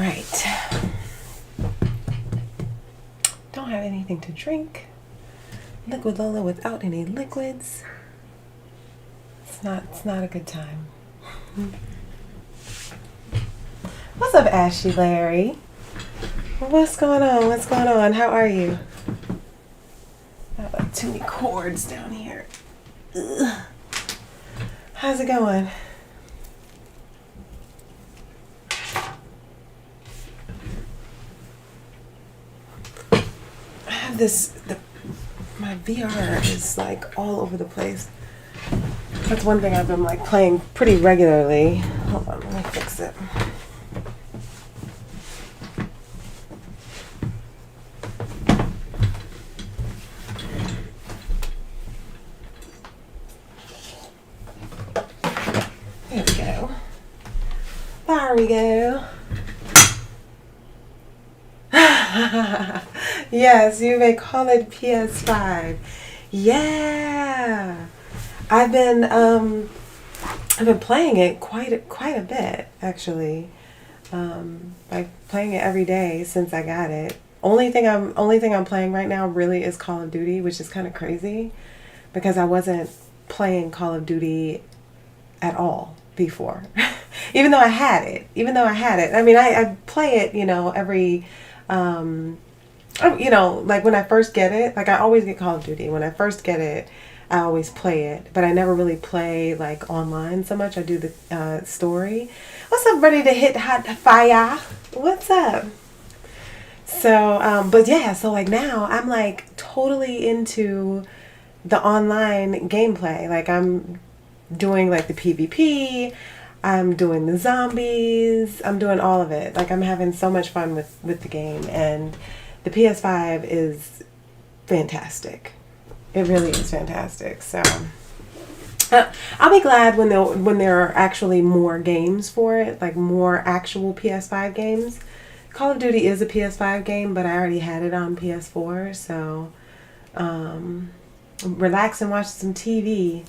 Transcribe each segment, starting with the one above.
right. Don't have anything to drink. Liquid Lola without any liquids. It's not a good time. What's up, Ashley Larry? What's going on? What's going on? How are you? I have too many cords down here. Ugh. How's it going? I have my VR is like all over the place. That's one thing I've been like playing pretty regularly. Hold on, let me fix it. There we go. There we go. Yes, you may call it PS5. Yeah. I've been playing it quite a bit actually. Like playing it every day since I got it. Only thing I'm playing right now really is Call of Duty, which is kind of crazy because I wasn't playing Call of Duty at all before. Even though I had it. I mean, I play it, every like when I first get it, like I always get Call of Duty. When I first get it, I always play it, but I never really play like online so much. I do the story. What's up, ready to hit hot fire? What's up? So, but yeah, so like now I'm like totally into the online gameplay. Like I'm doing like the PvP, I'm doing the zombies, I'm doing all of it. Like I'm having so much fun with the game, and the PS5 is fantastic. It really is fantastic. So I'll be glad when there are actually more games for it, like more actual PS5 games. Call of Duty is a PS5 game, but I already had it on PS4, so relax and watch some TV.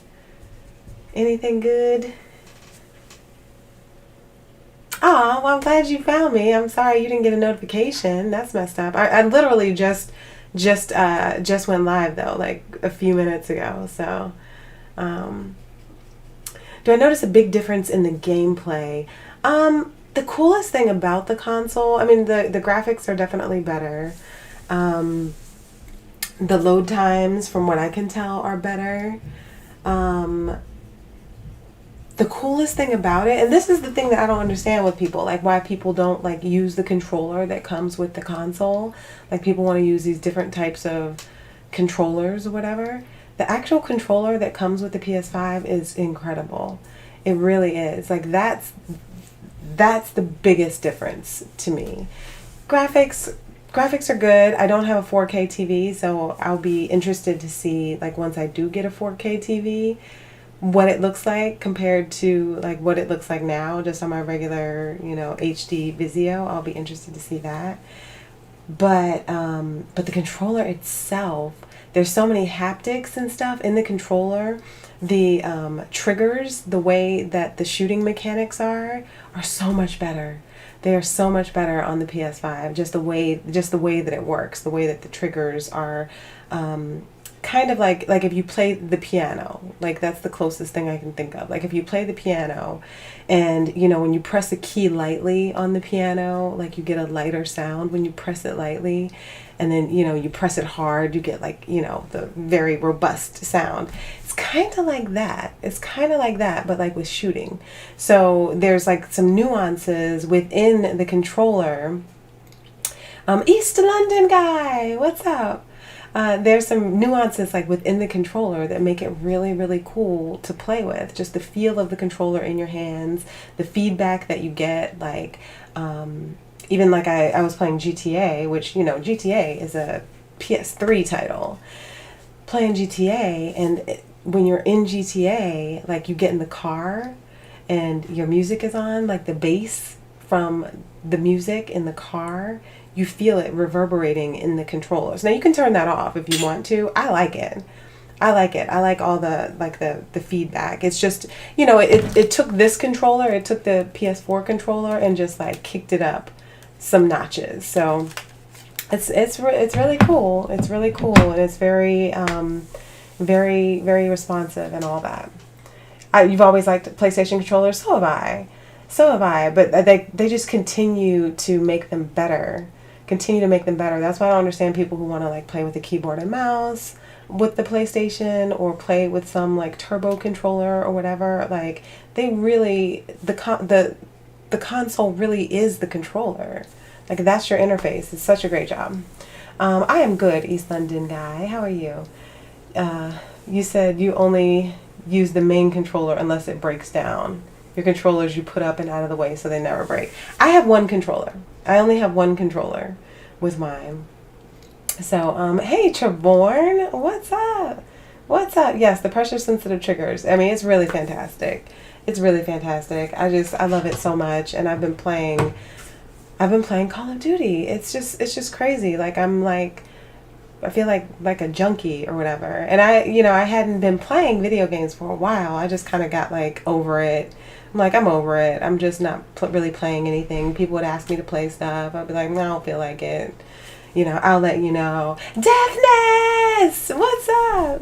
Anything good? Oh, well, I'm glad you found me. I'm sorry you didn't get a notification. That's messed up. I literally just went live though, like a few minutes ago. So, do I notice a big difference in the gameplay? The coolest thing about the console, I mean, the graphics are definitely better. The load times, from what I can tell, are better. The coolest thing about it, and this is the thing that I don't understand with people, like why people don't like use the controller that comes with the console. Like people want to use these different types of controllers or whatever. The actual controller that comes with the PS5 is incredible. It really is. Like that's the biggest difference to me. Graphics are good. I don't have a 4K TV, so I'll be interested to see, like once I do get a 4K TV, what it looks like compared to like what it looks like now just on my regular, HD Vizio. I'll be interested to see that. But the controller itself, there's so many haptics and stuff in the controller. The triggers, the way that the shooting mechanics are so much better. They are so much better on the PS5. Just the way that it works, the way that the triggers are kind of like if you play the piano, like that's the closest thing I can think of. Like if you play the piano and when you press a key lightly on the piano, like you get a lighter sound when you press it lightly, and then you press it hard, you get like the very robust sound. It's kind of like that. But like with shooting. So there's like some nuances within the controller. East London guy, what's up? There's some nuances like within the controller that make it really, really cool to play with. Just the feel of the controller in your hands, the feedback that you get, like even like I was playing GTA, which GTA is a PS3 title. Playing GTA, and when you're in GTA, like you get in the car and your music is on, like the bass from the music in the car, you feel it reverberating in the controllers. Now you can turn that off if you want to. I like it. I like all the feedback. It's just, it took this controller, it took the PS4 controller and just like kicked it up some notches. So it's really cool. It's really cool, and it's very very responsive and all that. You've always liked PlayStation controllers, so have I. So have I, but they just continue to make them better. Continue to make them better. That's why I don't understand people who want to like play with the keyboard and mouse with the PlayStation, or play with some like turbo controller or whatever. Like, they really, the console really is the controller. Like, that's your interface. It's such a great job. I am good, East London guy. How are you? You said you only use the main controller unless it breaks down. Your controllers you put up and out of the way so they never break. I have one controller. I only have one controller with mine. So, hey Trevorn, what's up? What's up? Yes, the pressure sensitive triggers. I mean, it's really fantastic. It's really fantastic. I love it so much, and I've been playing Call of Duty. It's just crazy. Like, I feel like a junkie or whatever. And I hadn't been playing video games for a while. I just kind of got like over it. I'm over it. I'm just not really playing anything. People would ask me to play stuff. I'd be like, no, I don't feel like it. I'll let you know. Deafness! What's up?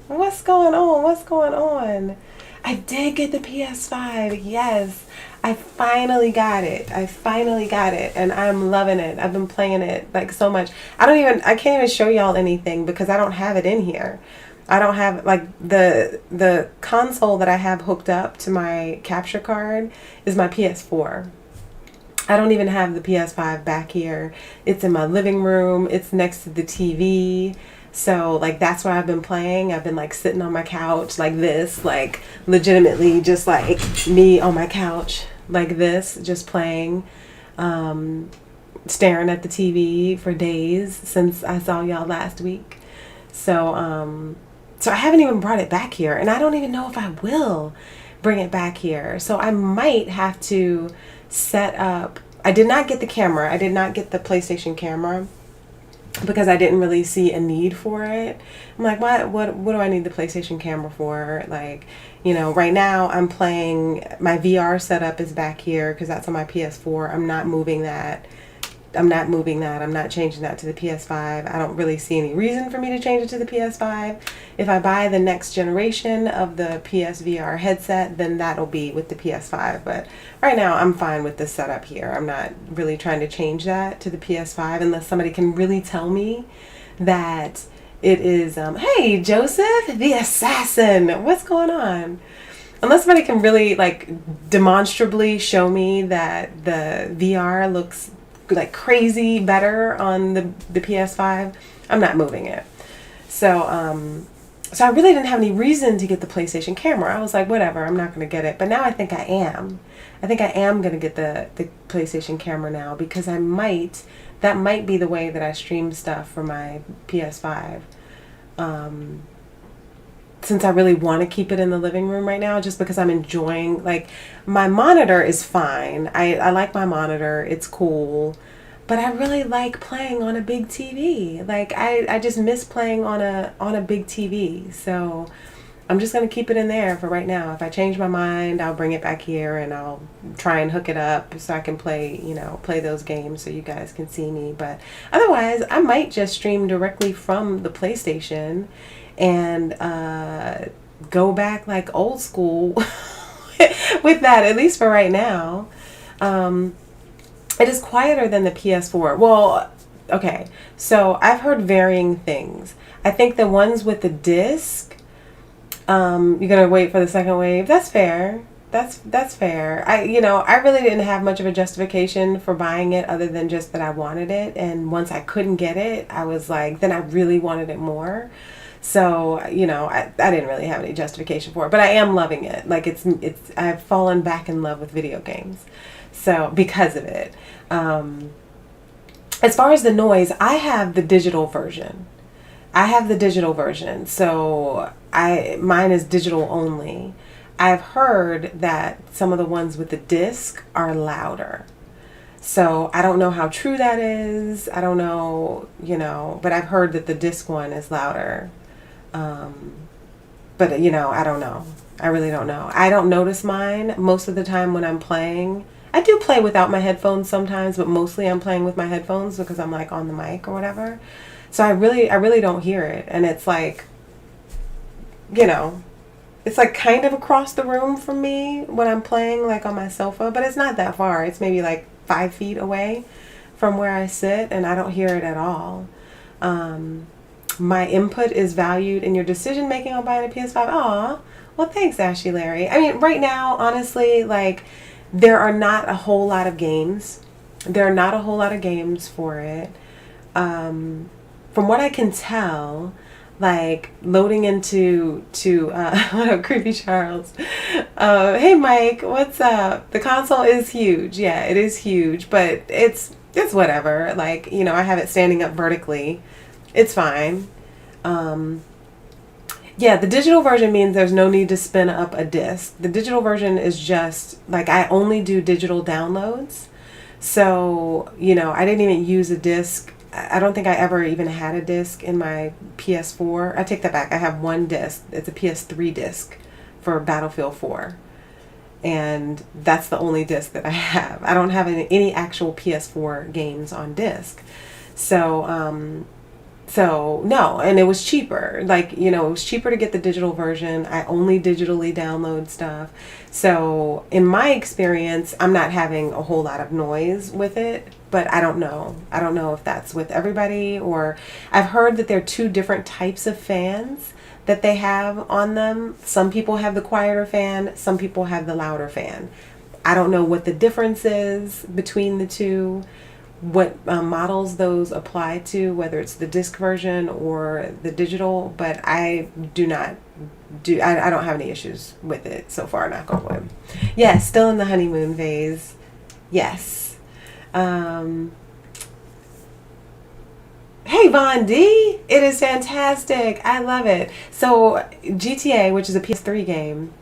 What's going on? What's going on? I did get the PS5. Yes. I finally got it. And I'm loving it. I've been playing it like so much. I can't even show y'all anything because I don't have it in here. I don't have like the console that I have hooked up to my capture card is my PS4. I don't even have the PS5 back here. It's in my living room. It's next to the TV. So like, that's where I've been playing. I've been like sitting on my couch like this, like legitimately just like me on my couch like this, just playing, staring at the TV for days since I saw y'all last week. So I haven't even brought it back here, and I don't even know if I will bring it back here. So I might have to set up. I did not get the camera. I did not get the PlayStation camera because I didn't really see a need for it. I'm like, what do I need the PlayStation camera for? Like, right now I'm playing, my VR setup is back here because that's on my PS4. I'm not moving that. I'm not changing that to the PS5. I don't really see any reason for me to change it to the PS5. If I buy the next generation of the PSVR headset, then that'll be with the PS5. But right now, I'm fine with this setup here. I'm not really trying to change that to the PS5 unless somebody can really tell me that it is, hey, Joseph, the assassin. What's going on? Unless somebody can really, like, demonstrably show me that the VR looks like crazy better on the PS5, I'm not moving it. So I really didn't have any reason to get the PlayStation camera. I was like, whatever, I'm not going to get it. But now I think I am. I think I am going to get the PlayStation camera now because that might be the way that I stream stuff for my PS5. Since I really want to keep it in the living room right now, just because I'm enjoying, like, my monitor is fine. I like my monitor. It's cool. But I really like playing on a big TV. Like, I just miss playing on a big TV. So I'm just going to keep it in there for right now. If I change my mind, I'll bring it back here and I'll try and hook it up so I can play those games so you guys can see me. But otherwise, I might just stream directly from the PlayStation and go back like old school with that, at least for right now. It is quieter than the PS4. Well, okay, so I've heard varying things. I think the ones with the disc, you're gonna wait for the second wave. That's fair. That's fair. I really didn't have much of a justification for buying it other than just that I wanted it. And once I couldn't get it, I was like, then I really wanted it more. So, I didn't really have any justification for it, but I am loving it. Like, I've fallen back in love with video games. So, because of it. As far as the noise, I have the digital version. So, mine is digital only. I've heard that some of the ones with the disc are louder. So I don't know how true that is. I don't know, but I've heard that the disc one is louder. But I don't know. I really don't know. I don't notice mine most of the time when I'm playing. I do play without my headphones sometimes, but mostly I'm playing with my headphones because I'm like on the mic or whatever. So I really don't hear it. And it's like, you know, it's like kind of across the room from me when I'm playing like on my sofa, but it's not that far. It's maybe like 5 feet away from where I sit, and I don't hear it at all. My input is valued in your decision making on buying a PS5. Aw, well, thanks, Ashley Larry. I mean, right now, honestly, like, there are not a whole lot of games. There are not a whole lot of games for it. From what I can tell, like loading into what up, Creepy Charles? Hey Mike, what's up? The console is huge. Yeah, it is huge, but it's whatever. Like, you know, I have it standing up vertically. It's fine. Yeah, the digital version means there's no need to spin up a disc. The digital version is just like, I only do digital downloads. So, you know, I didn't even use a disc. I don't think I ever even had a disc in my PS4. I take that back. I have one disc. It's a PS3 disc for Battlefield 4. And that's the only disc that I have. I don't have any actual PS4 games on disc. So no, and it was cheaper. Like, you know, it was cheaper to get the digital version. I only digitally download stuff. So in my experience, I'm not having a whole lot of noise with it, but I don't know. I don't know if that's with everybody, or I've heard that there are two different types of fans that they have on them. Some people have the quieter fan, some people have the louder fan. I don't know what the difference is between the two, what models those apply to, whether it's the disc version or the digital, but I don't have any issues with it so far, knock on wood. Yes, still in the honeymoon phase. Yes. Hey Von D, it is fantastic. I love it. So GTA, which is a PS3 game,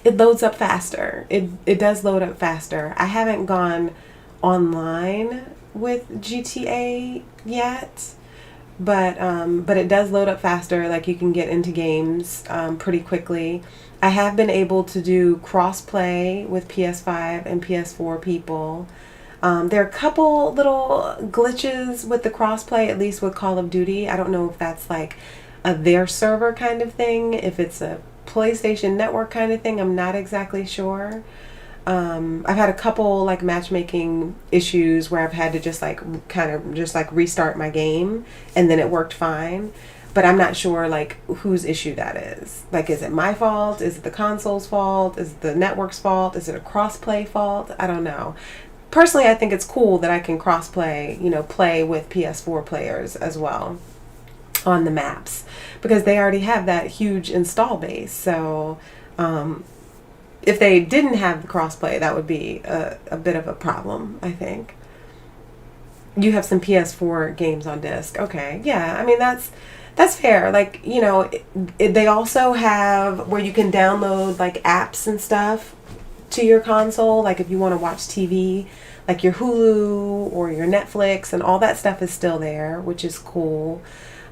it loads up faster. It does load up faster. I haven't gone online with GTA yet, but it does load up faster. Like, you can get into games pretty quickly. I have been able to do cross-play with PS5 and PS4 people. There are a couple little glitches with the cross-play, at least with Call of Duty. I don't know if that's like their server kind of thing, if it's a PlayStation Network kind of thing. I'm not exactly sure. I've had a couple like matchmaking issues where I've had to just like kind of just like restart my game, and then it worked fine. But I'm not sure like whose issue that is. Like, is it my fault? Is it the console's fault? Is it the network's fault? Is it a cross-play fault? I don't know. Personally, I think it's cool that I can cross-play, you know, play with PS4 players as well on the maps, because they already have that huge install base. So, if they didn't have the crossplay, that would be a bit of a problem, I think. You have some PS4 games on disc. Okay, yeah, I mean, that's fair. Like, you know, they also have where you can download like apps and stuff to your console. Like, if you want to watch TV, like your Hulu or your Netflix, and all that stuff is still there, which is cool.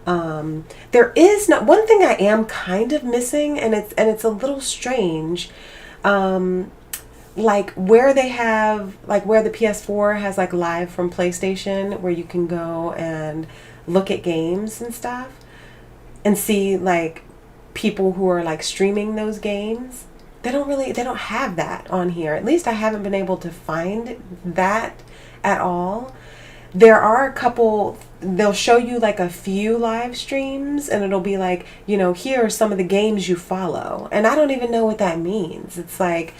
There is not one thing I am kind of missing, and it's a little strange. Like where they have, like where the PS4 has like live from PlayStation, where you can go and look at games and stuff and see like people who are like streaming those games. They don't have that on here. At least I haven't been able to find that at all. There are a couple, they'll show you like a few live streams, and it'll be like, you know, here are some of the games you follow. And I don't even know what that means. It's like,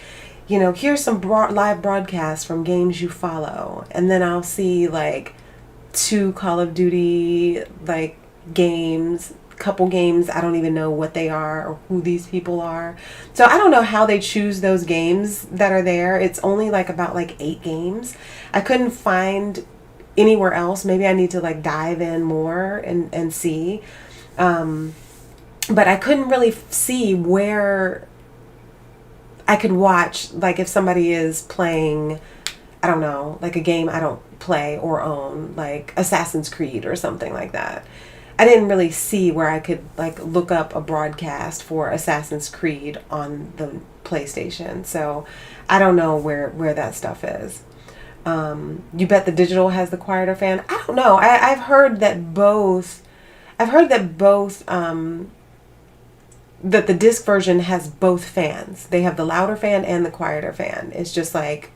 you know, here's some live broadcasts from games you follow. And then I'll see like 2 Call of Duty like games, couple games. I don't even know what they are or who these people are. So I don't know how they choose those games that are there. It's only like about like 8 games. I couldn't find anywhere else. Maybe I need to like dive in more and see. But I couldn't really see where I could watch, like if somebody is playing, I don't know, like a game I don't play or own, like Assassin's Creed or something like that. I didn't really see where I could like look up a broadcast for Assassin's Creed on the PlayStation. So I don't know where that stuff is. You bet the digital has the quieter fan. I don't know. I've heard that both. I've heard that both. That the disc version has both fans. They have the louder fan and the quieter fan. It's just like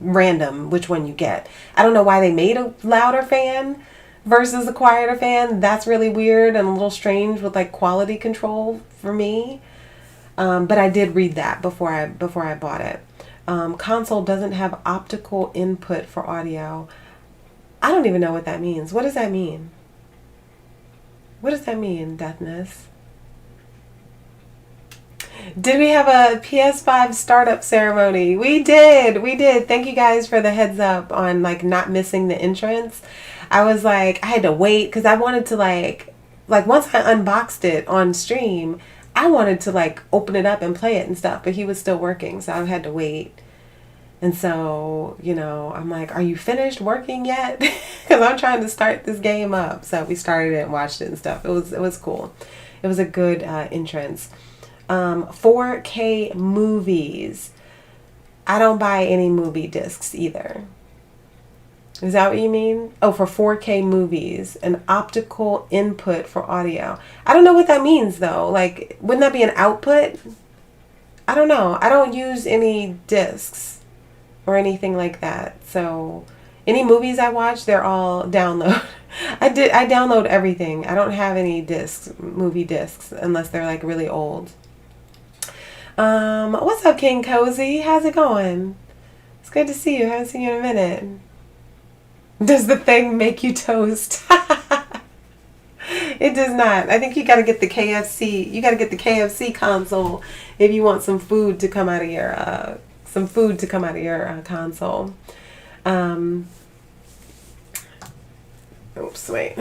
random which one you get. I don't know why they made a louder fan versus a quieter fan. That's really weird and a little strange with like quality control for me. But I did read that before I bought it. Console doesn't have optical input for audio. I don't even know what that means. What does that mean? What does that mean, Deathness? Did we have a PS5 startup ceremony? We did. We did. Thank you guys for the heads up on like not missing the entrance. I was like, I had to wait because I wanted to like once I unboxed it on stream, I wanted to like open it up and play it and stuff, but he was still working, so I had to wait. And so, you know, I'm like, are you finished working yet? Because I'm trying to start this game up. So we started it and watched it and stuff. It was cool. It was a good entrance. 4K movies. I don't buy any movie discs either. Is that what you mean? Oh, for 4K movies, an optical input for audio. I don't know what that means though. Like, wouldn't that be an output? I don't know. I don't use any discs or anything like that. So any movies I watch, they're all download. I download everything. I don't have any discs, movie discs, unless they're like really old. What's up, King Cozy? How's it going? It's good to see you. Haven't seen you in a minute. Does the thing make you toast? It does not. I think you got to get the KFC. You got to get the KFC console if you want some food to come out of your console. Oops, wait.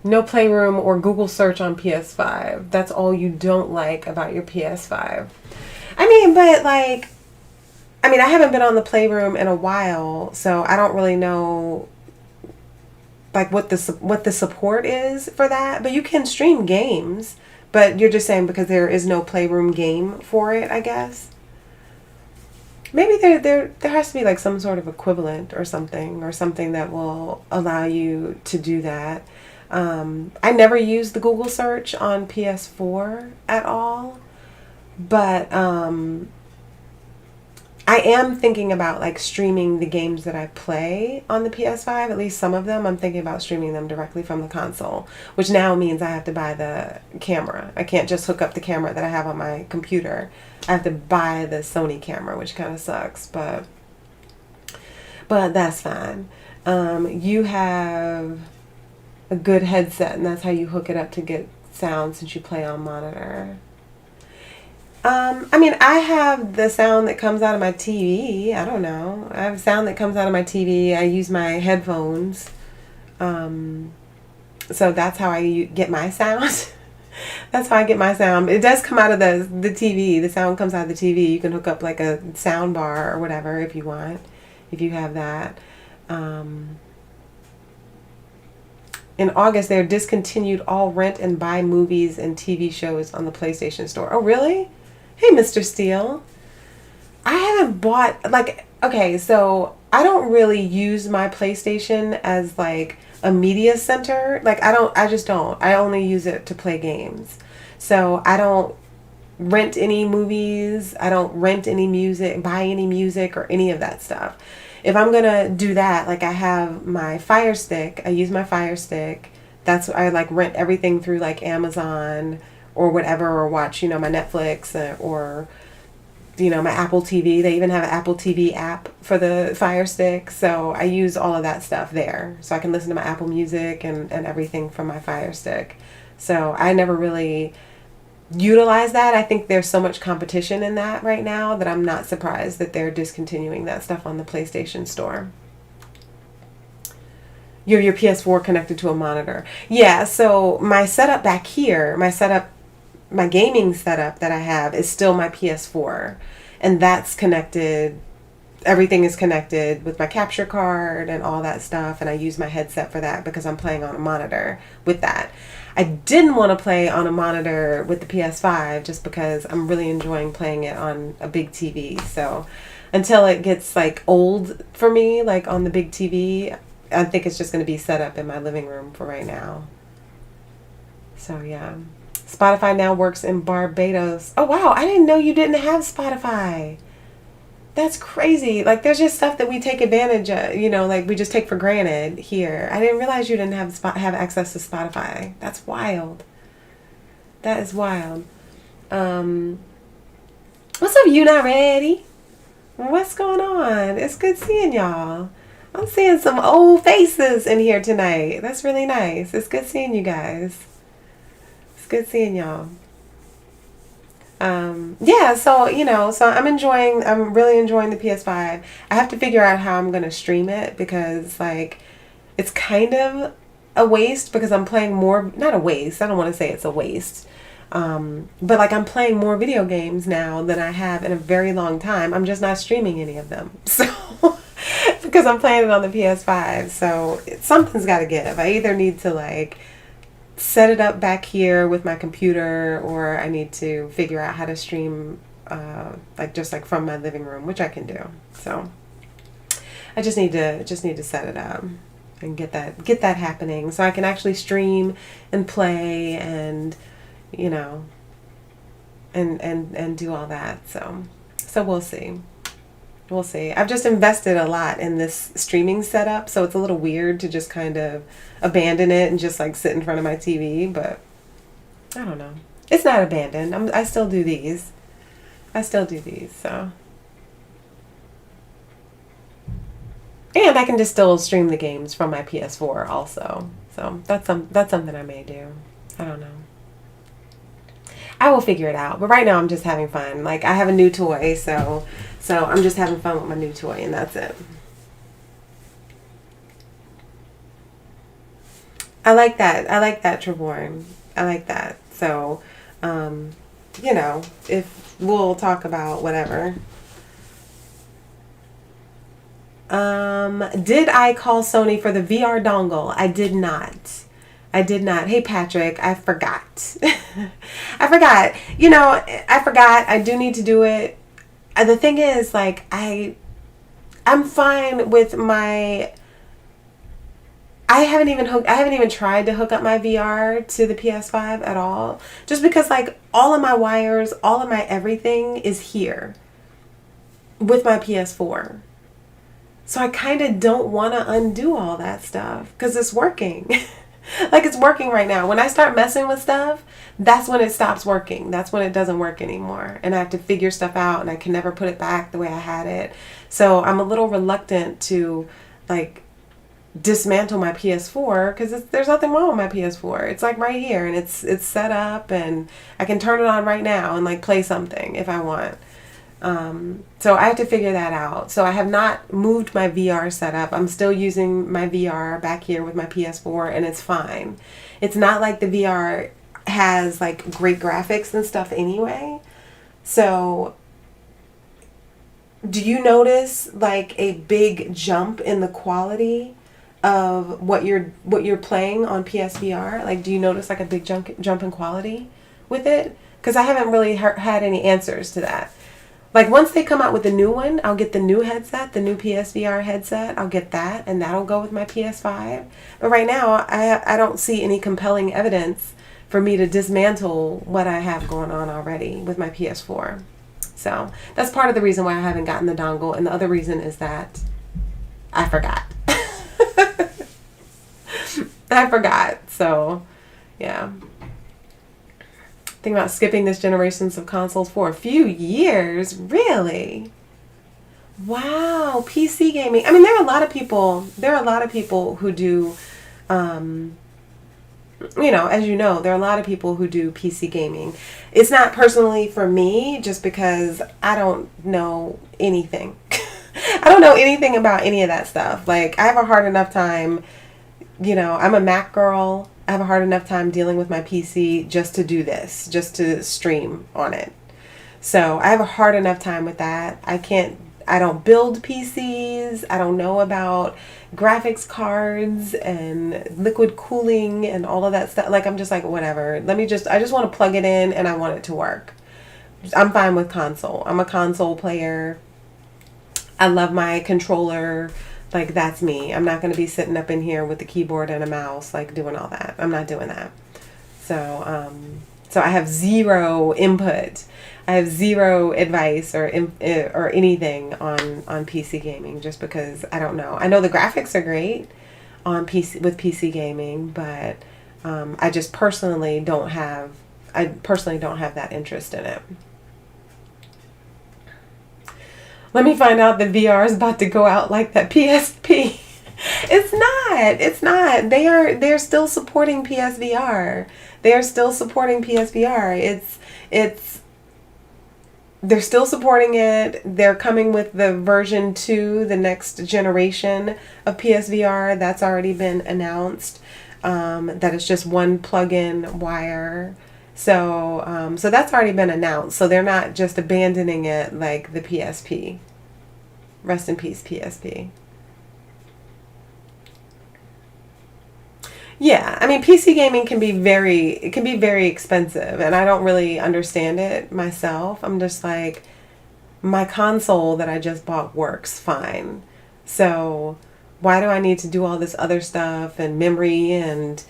No Playroom or Google search on PS5. That's all you don't like about your PS5. I mean, but like, I haven't been on the Playroom in a while, so I don't really know like what the support is for that. But you can stream games. But you're just saying because there is no Playroom game for it, I guess. Maybe there has to be like some sort of equivalent or something that will allow you to do that. I never used the Google search on PS4 at all, but I am thinking about like streaming the games that I play on the PS5, at least some of them. I'm thinking about streaming them directly from the console, which now means I have to buy the camera. I can't just hook up the camera that I have on my computer. I have to buy the Sony camera, which kind of sucks, but that's fine. You have a good headset, and that's how you hook it up to get sound since you play on monitor. I have the sound that comes out of my TV. I don't know. I have sound that comes out of my TV. I use my headphones. So that's how I get my sound. That's how I get my sound. It does come out of the TV. The sound comes out of the TV. You can hook up like a sound bar or whatever if you want, if you have that. In August, they're discontinued all rent and buy movies and TV shows on the PlayStation Store. Oh, really? Hey, Mr. Steele. I haven't bought, okay, so I don't really use my PlayStation as like a media center. I just don't. I only use it to play games. So I don't rent any movies. I don't rent any music, buy any music or any of that stuff. If I'm going to do that, I have my Fire Stick. I use my Fire Stick. I rent everything through Amazon or whatever, or watch, my Netflix or, my Apple TV. They even have an Apple TV app for the Fire Stick. So I use all of that stuff there. So I can listen to my Apple Music and everything from my Fire Stick. So I never really utilize that. I think there's so much competition in that right now that I'm not surprised that they're discontinuing that stuff on the PlayStation Store. You have your PS4 connected to a monitor. Yeah, so my setup back here, my gaming setup that I have is still my PS4, and that's connected everything is connected with my capture card and all that stuff, and I use my headset for that because I'm playing on a monitor with that. I didn't want to play on a monitor with the PS5 just because I'm really enjoying playing it on a big TV. So until it gets like old for me, like on the big TV, I think it's just going to be set up in my living room for right now. So yeah. Spotify now works in Barbados. Oh wow, I didn't know you didn't have Spotify. That's crazy. Like, there's just stuff that we take advantage of, you know, like we just take for granted here. I didn't realize you didn't have access to Spotify. That's wild. That is wild. What's up, You Not Ready? What's going on? It's good seeing y'all. I'm seeing some old faces in here tonight. That's really nice. It's good seeing you guys. It's good seeing y'all. Yeah, so, you know, so I'm really enjoying the PS5. I have to figure out how I'm going to stream it because, like, it's kind of a waste because I'm playing more, not a waste, I don't want to say it's a waste, but, like, I'm playing more video games now than I have in a very long time. I'm just not streaming any of them, so, because I'm playing it on the PS5, so something's got to give. I either need to, like, set it up back here with my computer, or I need to figure out how to stream like from my living room, which I can do. So I just need to set it up and get that happening so I can actually stream and play and, you know, and do all that. So we'll see. We'll see. I've just invested a lot in this streaming setup, so it's a little weird to just kind of abandon it and just like sit in front of my TV, but I don't know. It's not abandoned. I still do these. So. And I can just still stream the games from my PS4 also. So that's something I may do. I don't know. I will figure it out. But right now I'm just having fun. Like, I have a new toy, so I'm just having fun with my new toy, and that's it. I like that, Trevorn. I like that. So, you know, if we'll talk about whatever. Did I call Sony for the VR dongle? I did not. Hey, Patrick, I forgot. I forgot. You know, I forgot. I do need to do it. The thing is, like, I'm fine with my... I haven't even tried to hook up my VR to the PS5 at all. Just because, like, all of my wires, all of my everything is here with my PS4. So I kind of don't want to undo all that stuff because it's working. Like, it's working right now. When I start messing with stuff, that's when it stops working. That's when it doesn't work anymore. And I have to figure stuff out, and I can never put it back the way I had it. So I'm a little reluctant to, like, dismantle my PS4 because there's nothing wrong with my PS4. It's, like, right here, and it's set up, and I can turn it on right now and, like, play something if I want. So I have to figure that out. So I have not moved my VR setup. I'm still using my VR back here with my PS4, and it's fine. It's not like the VR has like great graphics and stuff anyway. So do you notice like a big jump in the quality of what you're playing on PSVR? Like, do you notice like a big jump in quality with it? Because I haven't really had any answers to that. Like, once they come out with the new one, I'll get the new headset, the new PSVR headset. I'll get that, and that'll go with my PS5. But right now, I don't see any compelling evidence for me to dismantle what I have going on already with my PS4. So that's part of the reason why I haven't gotten the dongle, and the other reason is that I forgot. I forgot. So, yeah. Think about skipping this generations of consoles for a few years. Really? Wow. PC gaming. I mean, there are a lot of people who do, you know, as you know, there are a lot of people who do PC gaming. It's not personally for me just because I don't know anything. I don't know anything about any of that stuff. Like, I have a hard enough time, you know, I'm a Mac girl. I have a hard enough time dealing with my PC just to do this, just to stream on it. So I have a hard enough time with that. I I don't build PCs. I don't know about graphics cards and liquid cooling and all of that stuff. Like, I'm just like, whatever. I just want to plug it in and I want it to work. I'm fine with console. I'm a console player. I love my controller. Like, that's me. I'm not going to be sitting up in here with the keyboard and a mouse, like, doing all that. I'm not doing that. So I have zero input. I have zero advice or anything on PC gaming, just because I don't know. I know the graphics are great on PC with PC gaming, but I personally don't have that interest in it. Let me find out that VR is about to go out like that PSP. It's not. They're still supporting PSVR. They're still supporting PSVR. They're still supporting it. They're coming with the version 2, the next generation of PSVR. That's already been announced. That is just one plug-in wire. So that's already been announced. So they're not just abandoning it like the PSP. Rest in peace, PSP. Yeah, I mean, PC gaming can be very expensive, and I don't really understand it myself. I'm just like, my console that I just bought works fine. So why do I need to do all this other stuff and memory and,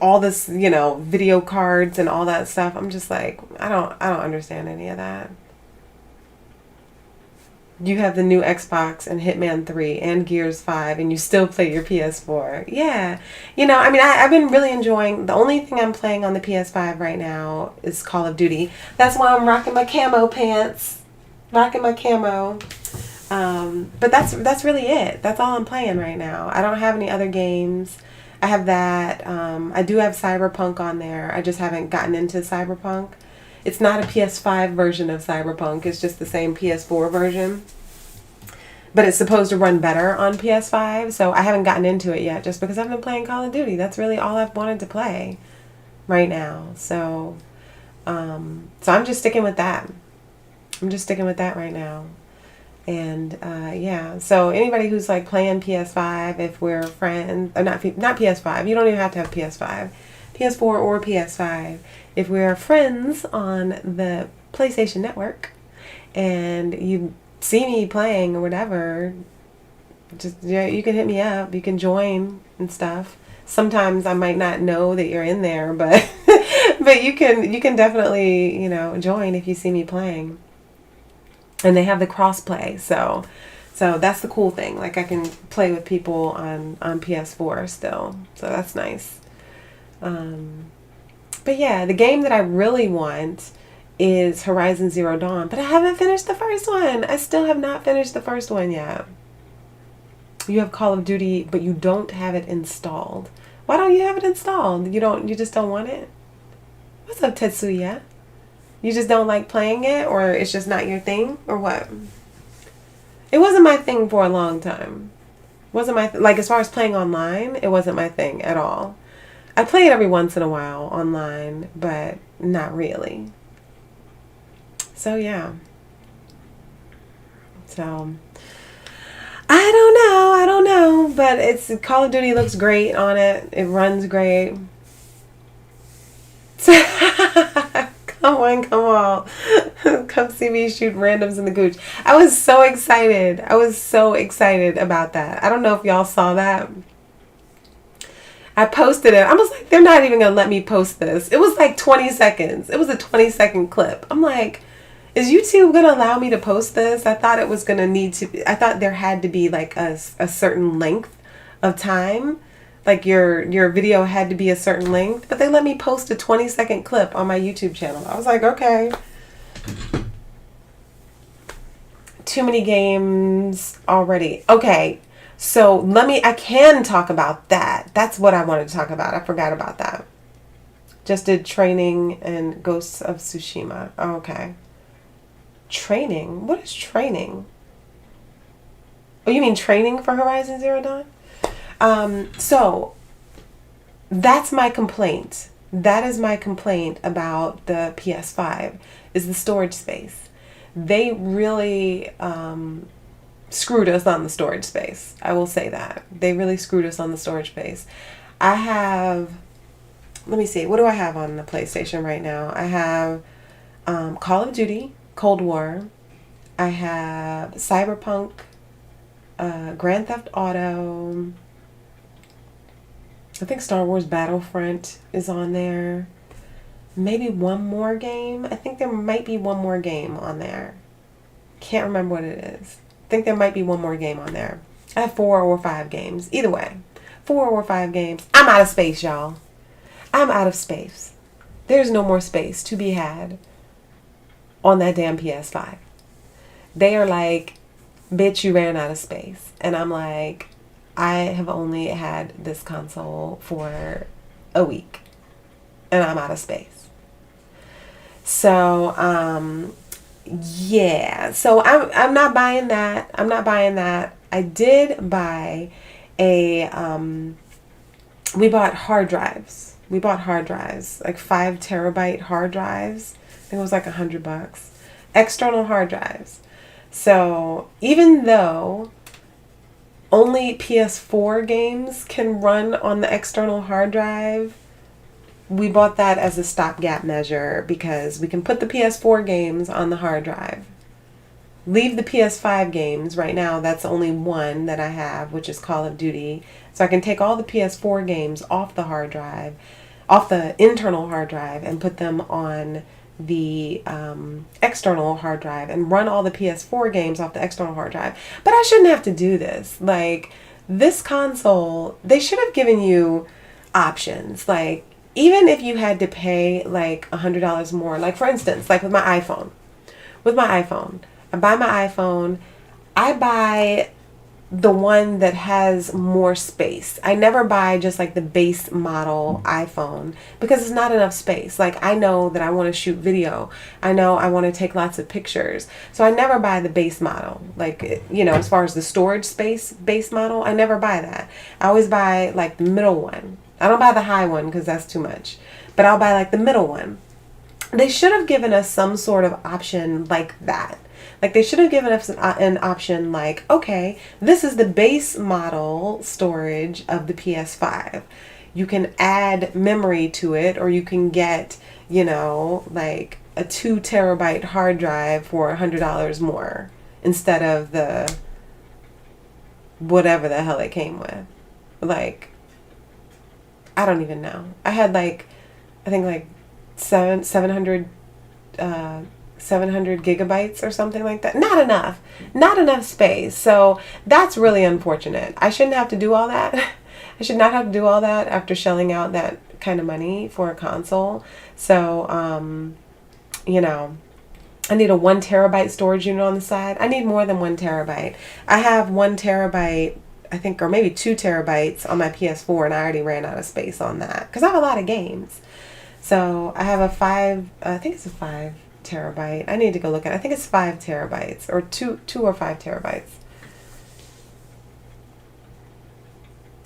all this, video cards and all that stuff? I'm just like, I don't understand any of that. You have the new Xbox and Hitman 3 and Gears 5 and you still play your PS4. Yeah. I've been really enjoying, the only thing I'm playing on the PS5 right now is Call of Duty. That's why I'm rocking my camo pants. Rocking my camo. But that's really it. That's all I'm playing right now. I don't have any other games. I have that. I do have Cyberpunk on there. I just haven't gotten into Cyberpunk. It's not a PS5 version of Cyberpunk. It's just the same PS4 version. But it's supposed to run better on PS5. So I haven't gotten into it yet just because I've been playing Call of Duty. That's really all I've wanted to play right now. So I'm just sticking with that. I'm just sticking with that right now. And yeah, so anybody who's like playing PS5, if we're friends, or not PS5, you don't even have to have PS5. PS4 or PS5. If we're friends on the PlayStation Network and you see me playing or whatever, just you can hit me up. You can join and stuff. Sometimes I might not know that you're in there, but but you can definitely join if you see me playing. And they have the cross-play, so that's the cool thing. Like, I can play with people on PS4 still, so that's nice. But yeah, the game that I really want is Horizon Zero Dawn, but I haven't finished the first one. I still have not finished the first one yet. You have Call of Duty, but you don't have it installed. Why don't you have it installed? You just don't want it? What's up, Tetsuya? You just don't like playing it, or it's just not your thing, or what? It wasn't my thing for a long time. Wasn't my like, as far as playing online, it wasn't my thing at all. I play it every once in a while online, but not really. So yeah. So I don't know, but it's Call of Duty looks great on it. It runs great. Come on. Come see me shoot randoms in the gooch. I was so excited. About that. I don't know if y'all saw that. I posted it. I was like, they're not even going to let me post this. It was like 20 seconds. It was a 20-second clip. I'm like, is YouTube going to allow me to post this? I thought it was going to I thought there had to be like a certain length of time. Like your video had to be a certain length, but they let me post a 20-second clip on my YouTube channel. I was like, okay. Too many games already. Okay, so I can talk about that. That's what I wanted to talk about. I forgot about that. Just did training and Ghosts of Tsushima. Oh, okay. Training? What is training? Oh, you mean training for Horizon Zero Dawn? So that's my complaint. That is my complaint about the PS5 is the storage space. they really screwed us on the storage space. I will say that. They really screwed us on the storage space. I have, let me see, what do I have on the PlayStation right now? I have Call of Duty, Cold War. I have Cyberpunk, Grand Theft Auto. I think Star Wars Battlefront is on there. Maybe one more game. I think there might be one more game on there. Can't remember what it is. I think there might be one more game on there. I have 4 or 5 games. Either way, 4 or 5 games. I'm out of space, y'all. I'm out of space. There's no more space to be had on that damn PS5. They are like, bitch, you ran out of space. And I'm like, I have only had this console for a week. And I'm out of space. So, yeah. So I'm not buying that. I'm not buying that. I did buy we bought hard drives. We bought hard drives, like 5 terabyte hard drives. I think it was like $100. External hard drives. So even though only PS4 games can run on the external hard drive, we bought that as a stopgap measure because we can put the PS4 games on the hard drive. Leave the PS5 games. Right now, that's only one that I have, which is Call of Duty. So I can take all the PS4 games off the hard drive, off the internal hard drive, and put them on the external hard drive and run all the PS4 games off the external hard drive. But I shouldn't have to do this. Like, this console, they should have given you options. Like, even if you had to pay like $100 more, like for instance, like with my iPhone. I buy my iPhone, I buy the one that has more space. I never buy just like the base model iPhone because it's not enough space. Like, I know that I want to shoot video. I know I want to take lots of pictures. So I never buy the base model. Like, you know, as far as the storage space base model, I never buy that. I always buy like the middle one. I don't buy the high one because that's too much. But I'll buy like the middle one. They should have given us some sort of option like that. Like, they should have given us an option like, okay, this is the base model storage of the PS5. You can add memory to it, or you can get, you know, like a 2 terabyte hard drive for $100 more instead of the whatever the hell it came with. Like, I don't even know. I had like, I think like 700 gigabytes or something like that. Not enough space. So that's really unfortunate. I shouldn't have to do all that. I should not have to do all that after shelling out that kind of money for a console. So, you know, I need a 1 terabyte storage unit on the side. I need more than 1 terabyte. I have 1 terabyte, I think, or maybe 2 terabytes on my PS4, and I already ran out of space on that because I have a lot of games. So I have I think it's a 5 terabyte. I need to go look at it. I think it's 5 terabytes or 2 or 5 terabytes.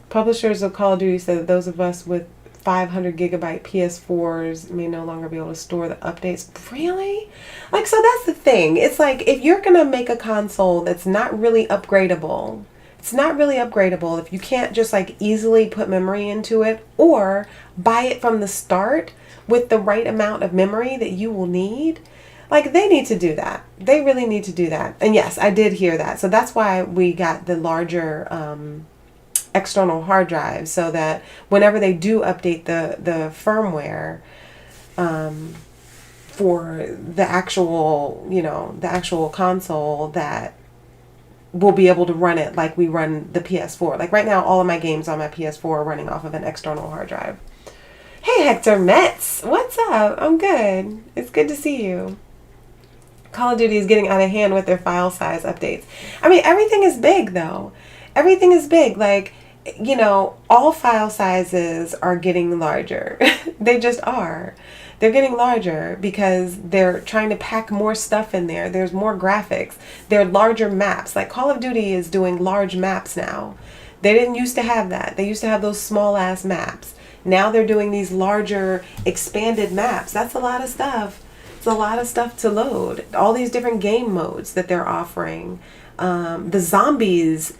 Publishers of Call of Duty said that those of us with 500 gigabyte PS4s may no longer be able to store the updates. Really? Like, so that's the thing. It's like, if you're going to make a console that's not really upgradable, it's not really upgradable if you can't just like easily put memory into it or buy it from the start with the right amount of memory that you will need. Like, they need to do that. They really need to do that. And yes, I did hear that. So that's why we got the larger external hard drive, so that whenever they do update the firmware for the actual, you know, the actual console, that we'll be able to run it like we run the PS4. Like right now, all of my games on my PS4 are running off of an external hard drive. Hey, Hector Metz, what's up? I'm good. It's good to see you. Call of Duty is getting out of hand with their file size updates. I mean, everything is big though. Everything is big. Like, you know, all file sizes are getting larger. They just are. They're getting larger because they're trying to pack more stuff in there. There's more graphics. There are larger maps. Like, Call of Duty is doing large maps now. They didn't used to have that. They used to have those small ass maps. Now they're doing these larger expanded maps. That's a lot of stuff. It's a lot of stuff to load. All these different game modes that they're offering. The zombies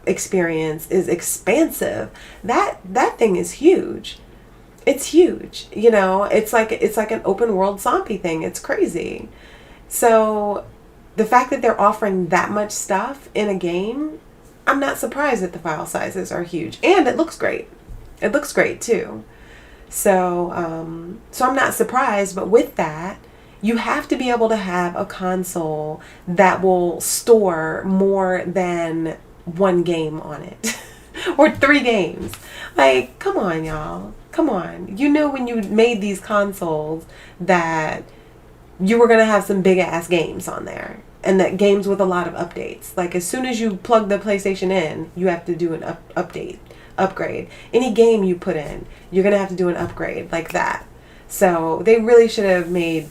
experience is expansive. That thing is huge. It's huge. You know, it's like an open world zombie thing. It's crazy. So the fact that they're offering that much stuff in a game, I'm not surprised that the file sizes are huge, and it looks great. It looks great too. So I'm not surprised, but with that, you have to be able to have a console that will store more than one game on it or 3 games. Like, come on, y'all. Come on. You knew when you made these consoles that you were going to have some big ass games on there, and that games with a lot of updates. Like, as soon as you plug the PlayStation in, you have to do an upgrade. Any game you put in, you're going to have to do an upgrade like that. So they really should have made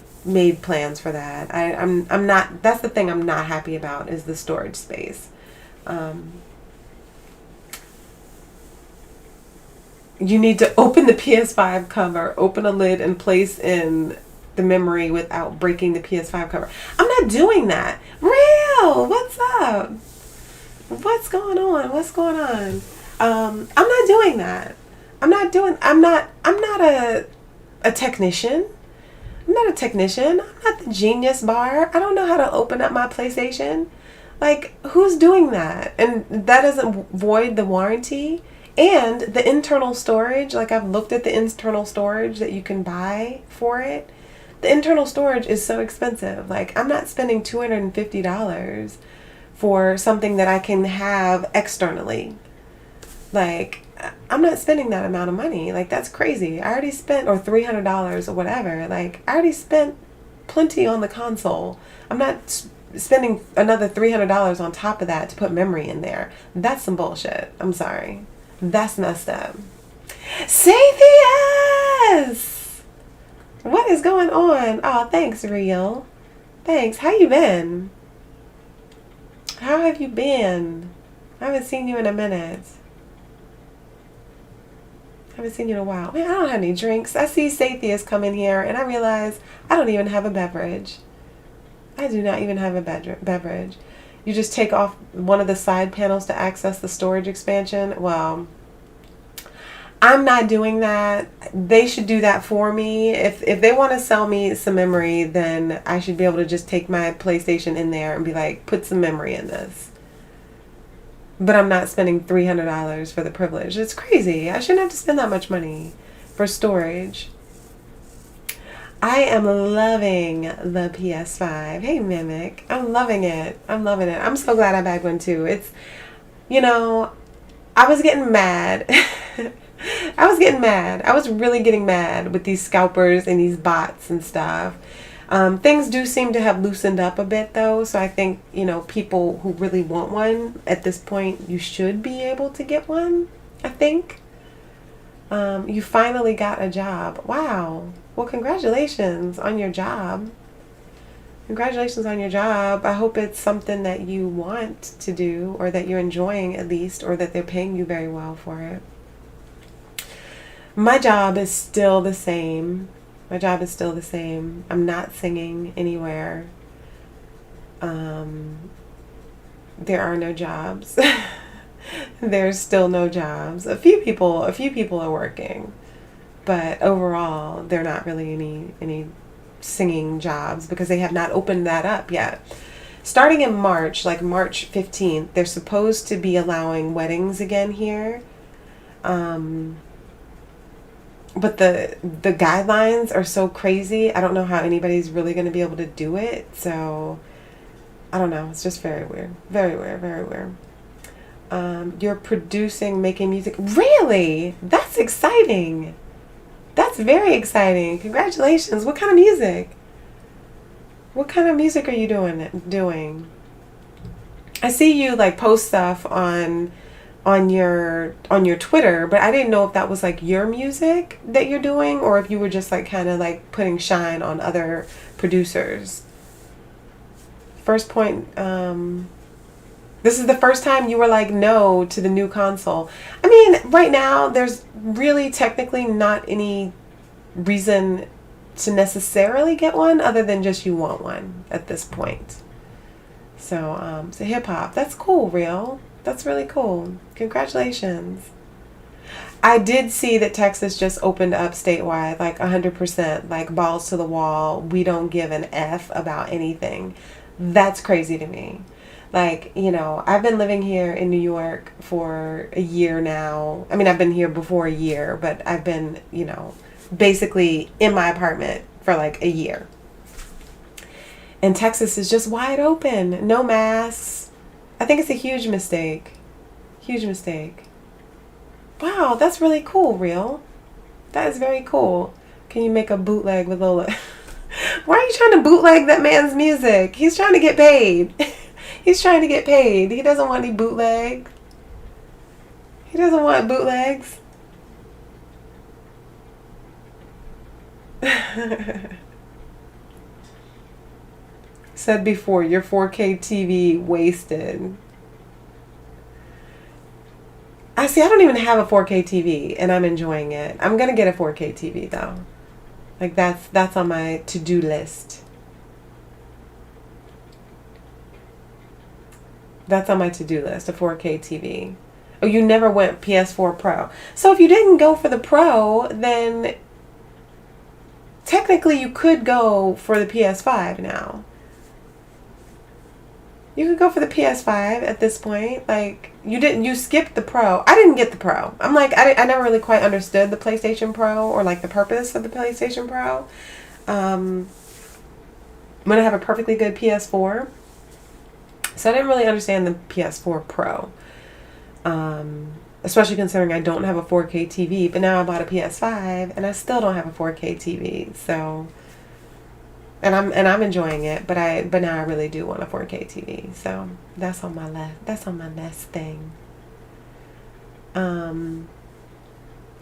plans for that. I'm not, that's the thing I'm not happy about, is the storage space. You need to open the PS5 cover, open a lid, and place in the memory without breaking the PS5 cover. I'm not doing that. Real, what's up? What's going on? What's going on? I'm not doing that. I'm not a technician. I'm not a technician. I'm not the Genius Bar. I don't know how to open up my PlayStation. Like, who's doing that? And that doesn't void the warranty. And the internal storage, like, I've looked at the internal storage that you can buy for it. The internal storage is so expensive. Like, I'm not spending $250 for something that I can have externally. Like, I'm not spending that amount of money. Like, that's crazy. I already spent, or $300 or whatever. Like, I already spent plenty on the console. I'm not spending another $300 on top of that to put memory in there. That's some bullshit. I'm sorry. That's messed up. Sathias! What is going on? Oh, thanks, Real. Thanks. How you been? How have you been? I haven't seen you in a minute. I haven't seen you in a while. Man, I don't have any drinks. I see Sathias come in here and I realize I don't even have a beverage. I do not even have a beverage. You just take off one of the side panels to access the storage expansion. Well, I'm not doing that. They should do that for me. If they want to sell me some memory, then I should be able to just take my PlayStation in there and be like, put some memory in this. But I'm not spending $300 for the privilege. It's crazy. I shouldn't have to spend that much money for storage. I am loving the PS5. Hey, Mimic. I'm loving it. I'm loving it. I'm so glad I bagged one too. It's, you know, I was getting mad. I was getting mad. I was really getting mad with these scalpers and these bots and stuff. Things do seem to have loosened up a bit though, so I think, you know, people who really want one at this point, you should be able to get one, I think. You finally got a job. Wow. Well, congratulations on your job. Congratulations on your job. I hope it's something that you want to do, or that you're enjoying at least, or that they're paying you very well for it. My job is still the same. My job is still the same. I'm not singing anywhere. There are no jobs. There's still no jobs. A few people are working, but overall, there are not really any singing jobs because they have not opened that up yet. Starting in March, like March 15th, they're supposed to be allowing weddings again here. But the guidelines are so crazy. I don't know how anybody's really going to be able to do it. So, I don't know. It's just very weird. Very weird. Very weird. You're producing, making music. Really? That's exciting. That's very exciting. Congratulations. What kind of music? What kind of music are you doing? I see you like post stuff on your Twitter, but I didn't know if that was like your music that you're doing, or if you were just like kind of like putting shine on other producers. First point, this is the first time you were like no to the new console. I mean, right now there's really technically not any reason to necessarily get one other than just you want one at this point. So hip hop, that's cool, Real. That's really cool. Congratulations. I did see that Texas just opened up statewide, like 100%, like balls to the wall. We don't give an F about anything. That's crazy to me. Like, I've been living here in New York for a year now. I mean, I've been here before a year, but I've been, basically in my apartment for like a year. And Texas is just wide open. No masks. I think it's a huge mistake. Huge mistake. Wow, that's really cool, Real. That is very cool. Can you make a bootleg with Lola? Why are you trying to bootleg that man's music? He's trying to get paid. He's trying to get paid. He doesn't want any bootleg. He doesn't want bootlegs. Said before, your 4K TV wasted. I don't even have a 4K TV and I'm enjoying it. I'm going to get a 4K TV though. Like that's on my to-do list. That's on my to-do list, a 4K TV. Oh, you never went PS4 Pro. So if you didn't go for the Pro, then technically you could go for the PS5 now. You could go for the PS5 at this point. Like, you skipped the Pro. I didn't get the Pro. I'm like, I never really quite understood the PlayStation Pro or like the purpose of the PlayStation Pro. I'm going to have a perfectly good PS4. So I didn't really understand the PS4 Pro. Especially considering I don't have a 4K TV. But now I bought a PS5 and I still don't have a 4K TV. So... And I'm enjoying it, but now I really do want a 4K TV. So that's on my next thing.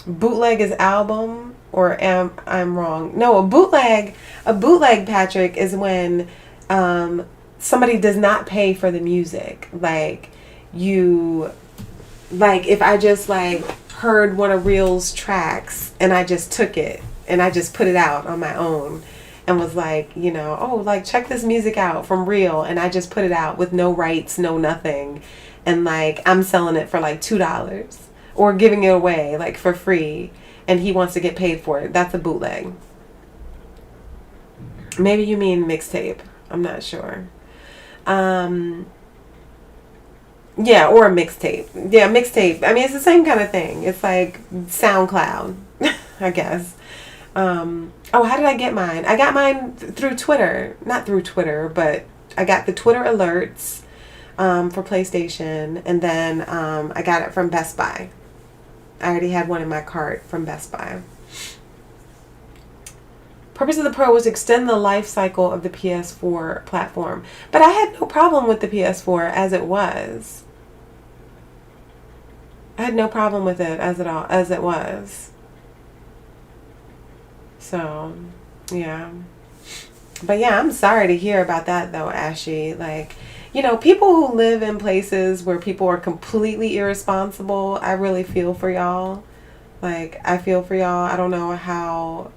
Bootleg is album, or I'm wrong? No, a bootleg, Patrick, is when somebody does not pay for the music. Like if I just heard one of Real's tracks and I just took it and I just put it out on my own. And was like, check this music out from Real. And I just put it out with no rights, no nothing. And I'm selling it for $2 or giving it away for free. And he wants to get paid for it. That's a bootleg. Maybe you mean mixtape. I'm not sure. Yeah, or a mixtape. Yeah, mixtape. I mean, it's the same kind of thing. It's like SoundCloud, I guess. How did I get mine? I got mine through Twitter. Not through Twitter, but I got the Twitter alerts for PlayStation, and then I got it from Best Buy. I already had one in my cart from Best Buy. Purpose of the Pro was to extend the life cycle of the PS4 platform. But I had no problem with the PS4 as it was. I had no problem with it as it was. So, yeah. But yeah, I'm sorry to hear about that though, Ashy. People who live in places where people are completely irresponsible, I really feel for y'all. I feel for y'all. I don't know how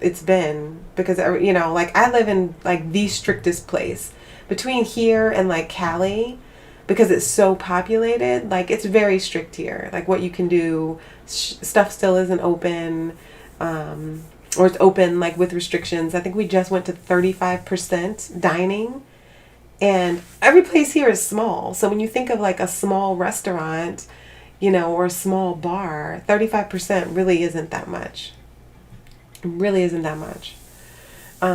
it's been because, I live in the strictest place between here and Cali because it's so populated. It's very strict here. What you can do, stuff still isn't open. Or it's open with restrictions. I think we just went to 35% dining, and every place here is small. So when you think of a small restaurant, or a small bar, 35% really isn't that much. It really isn't that much.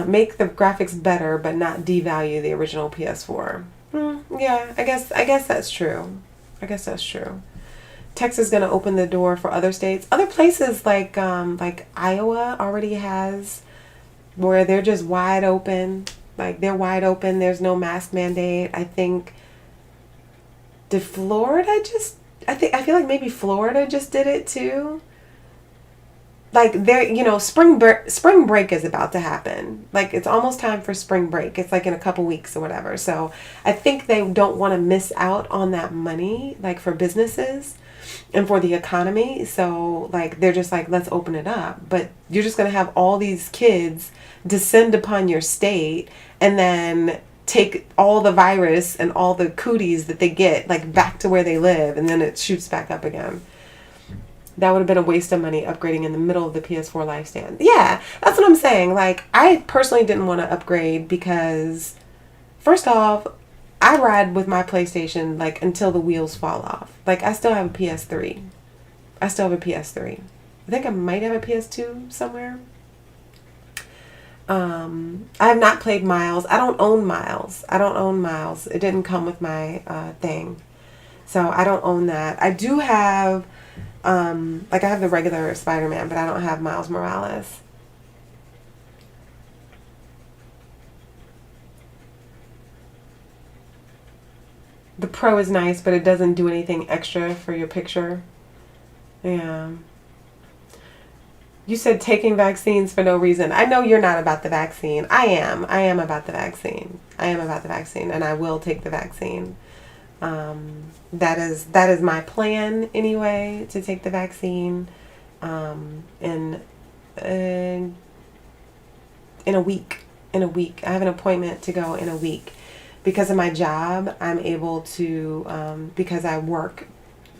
Make the graphics better, but not devalue the original PS4. Yeah, I guess that's true. I guess that's true. Texas is going to open the door for other states. Other places like Iowa already has where they're just wide open. They're wide open. There's no mask mandate. I think did Florida I feel like maybe Florida just did it too. Spring break is about to happen. It's almost time for spring break. It's in a couple weeks or whatever. So I think they don't want to miss out on that money for businesses. and for the economy. So like they're just like, let's open it up. But you're just going to have all these kids descend upon your state and then take all the virus and all the cooties that they get like back to where they live, and then it shoots back up again. That would have been a waste of money upgrading in the middle of the PS4 lifespan. Yeah, that's what I'm saying. Like, I personally didn't want to upgrade because, first off, I ride with my PlayStation like until the wheels fall off. Like, I still have a PS3. I still have a PS3. I think I might have a PS2 somewhere. I have not played Miles. I don't own Miles. It didn't come with my thing. So I don't own that. I do have, like I have the regular Spider-Man, but I don't have Miles Morales. The Pro is nice, but it doesn't do anything extra for your picture. Yeah. You said taking vaccines for no reason. I know you're not about the vaccine. I am. I am about the vaccine. I am about the vaccine, and I will take the vaccine. That is my plan anyway, to take the vaccine in a week. In a week. I have an appointment to go in a week. Because of my job, I'm able to, because I work,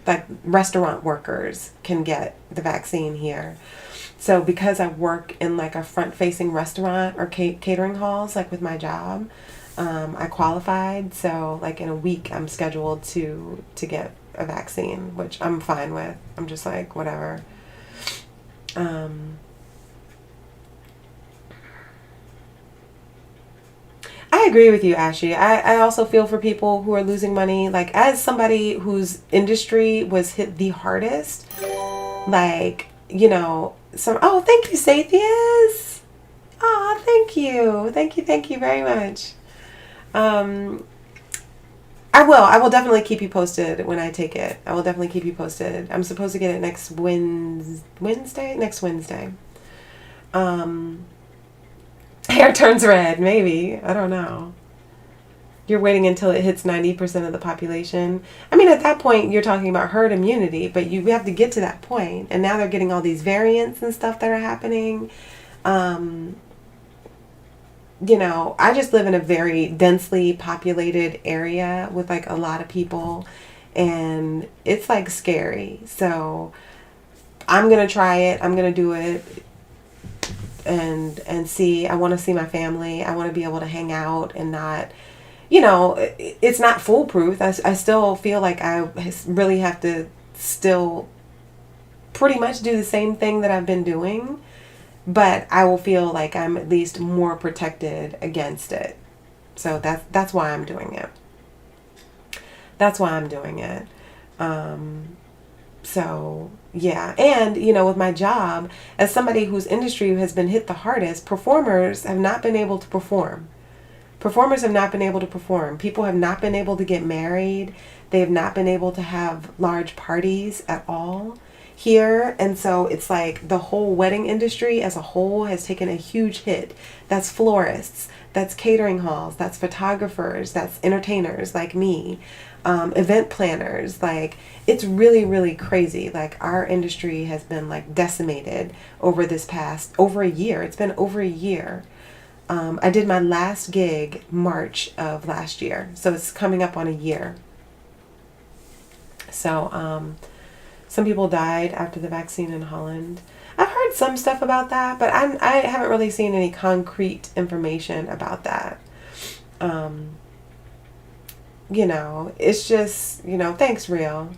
like restaurant workers can get the vaccine here. So because I work in like a front-facing restaurant or catering halls, like with my job, I qualified. So like in a week, I'm scheduled to get a vaccine, which I'm fine with. I'm just like, whatever. I agree with you, Ashley. I also feel for people who are losing money. Like, as somebody whose industry was hit the hardest, like, you know, oh, thank you, Sathius. Oh, thank you. Thank you very much. I will definitely keep you posted when I take it. I will definitely keep you posted. I'm supposed to get it next Wednesday? Next Wednesday. Hair turns red, maybe. I don't know. You're waiting until it hits 90% of the population. I mean, at that point, you're talking about herd immunity, but you have to get to that point. And now they're getting all these variants and stuff that are happening. You know, I just live in a very densely populated area with like a lot of people, and it's like scary. So I'm going to try it. I'm going to do it and see. I want to see my family. I want to be able to hang out and not, you know, it's not foolproof. I still feel like I really have to still pretty much do the same thing that I've been doing, but I will feel like I'm at least more protected against it. So that's why I'm doing it. That's why I'm doing it. So yeah. And, you know, with my job, as somebody whose industry has been hit the hardest, performers have not been able to perform. Performers have not been able to perform. People have not been able to get married. They have not been able to have large parties at all here. And so it's like the whole wedding industry as a whole has taken a huge hit. That's florists, that's catering halls, that's photographers, that's entertainers like me, event planners. Like, it's really, really crazy. Like, our industry has been like decimated over a year. It's been over a year. I did my last gig March of last year, so it's coming up on a year. So some people died after the vaccine in Holland. I've heard some stuff about that, but I haven't really seen any concrete information about that. You know, it's just, you know, thanks, Real.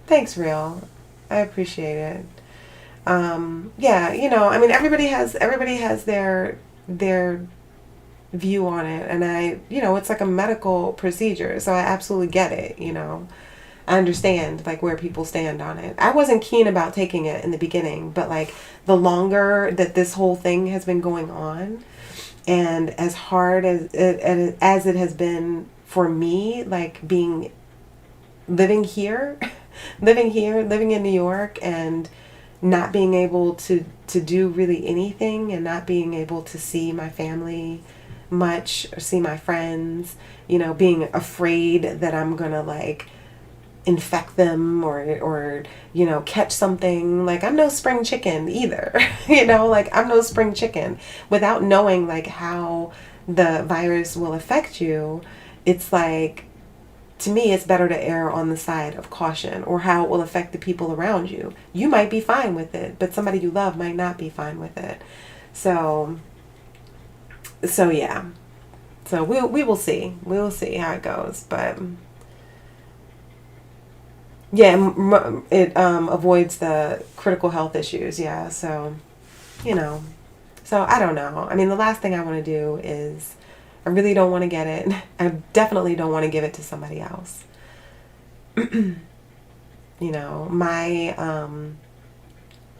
Thanks, Real. I appreciate it. Yeah, you know, I mean, everybody has their view on it, and you know, it's like a medical procedure, so I absolutely get it. You know, I understand like where people stand on it. I wasn't keen about taking it in the beginning, but like the longer that this whole thing has been going on, and as hard as it has been for me, like living here, living in New York, and not being able to do really anything, and not being able to see my family much or see my friends, you know, being afraid that I'm gonna like infect them or catch something. Like, I'm no spring chicken either. Like, I'm no spring chicken. Without knowing like how the virus will affect you, it's like, to me, it's better to err on the side of caution, or how it will affect the people around you. You might be fine with it, but somebody you love might not be fine with it. So yeah. So we will see. We will see how it goes. But yeah, it avoids the critical health issues. Yeah. So, so I don't know. I mean, the last thing I want to do is, I really don't want to get it. I definitely don't want to give it to somebody else.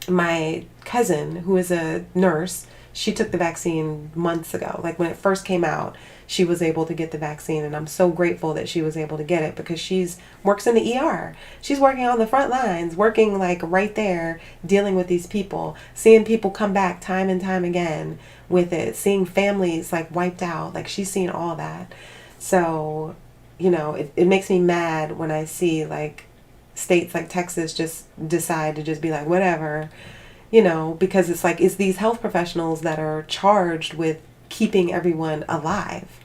My cousin, who is a nurse, she took the vaccine months ago. Like, when it first came out, she was able to get the vaccine, and I'm so grateful that she was able to get it, because she's works in the ER. She's working on the front lines, working like right there, dealing with these people, seeing people come back time and time again with it, seeing families like wiped out. Like, she's seen all that. So, it makes me mad when I see like states like Texas just decide to just be like, whatever, because it's like, it's these health professionals that are charged with keeping everyone alive,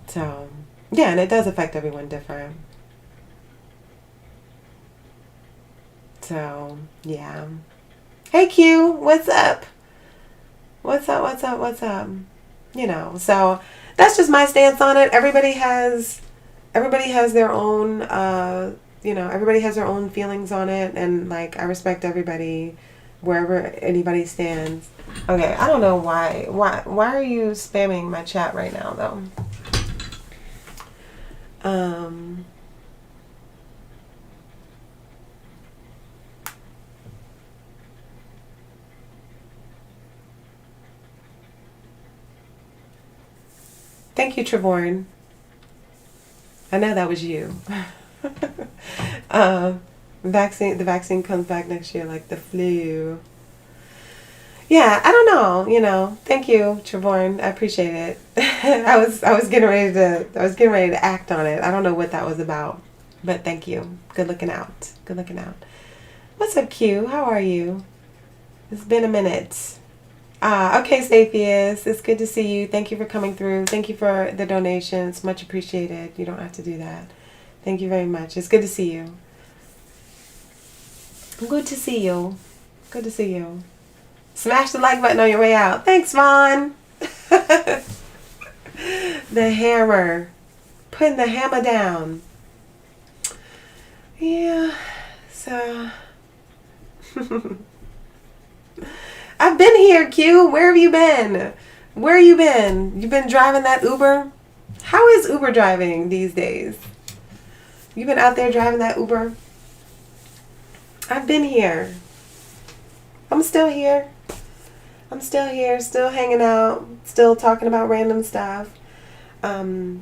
So, yeah, and it does affect everyone different. So, yeah. Hey, Q, what's up? What's up, what's up, what's up? So that's just my stance on it. Everybody has their own, everybody has their own feelings on it, and like, I respect everybody wherever anybody stands. Okay, I don't know why are you spamming my chat right now though? Thank you, Trevorn. I know that was you. The vaccine comes back next year like the flu. Yeah, I don't know. Thank you, Trevorn. I appreciate it. I was getting ready to act on it. I don't know what that was about, but thank you. Good looking out. Good looking out. What's up, Q? How are you? It's been a minute. Okay, Saphius. It's good to see you. Thank you for coming through. Thank you for the donations. Much appreciated. You don't have to do that. Thank you very much. It's good to see you. Good to see you. Good to see you. Smash the like button on your way out. Thanks, Vaughn. The hammer. Putting the hammer down. Yeah. So. I've been here, Q. Where have you been? Where you been? You been driving that Uber? How is Uber driving these days? You been out there driving that Uber? I've been here. I'm still here. I'm still here, still hanging out, still talking about random stuff. There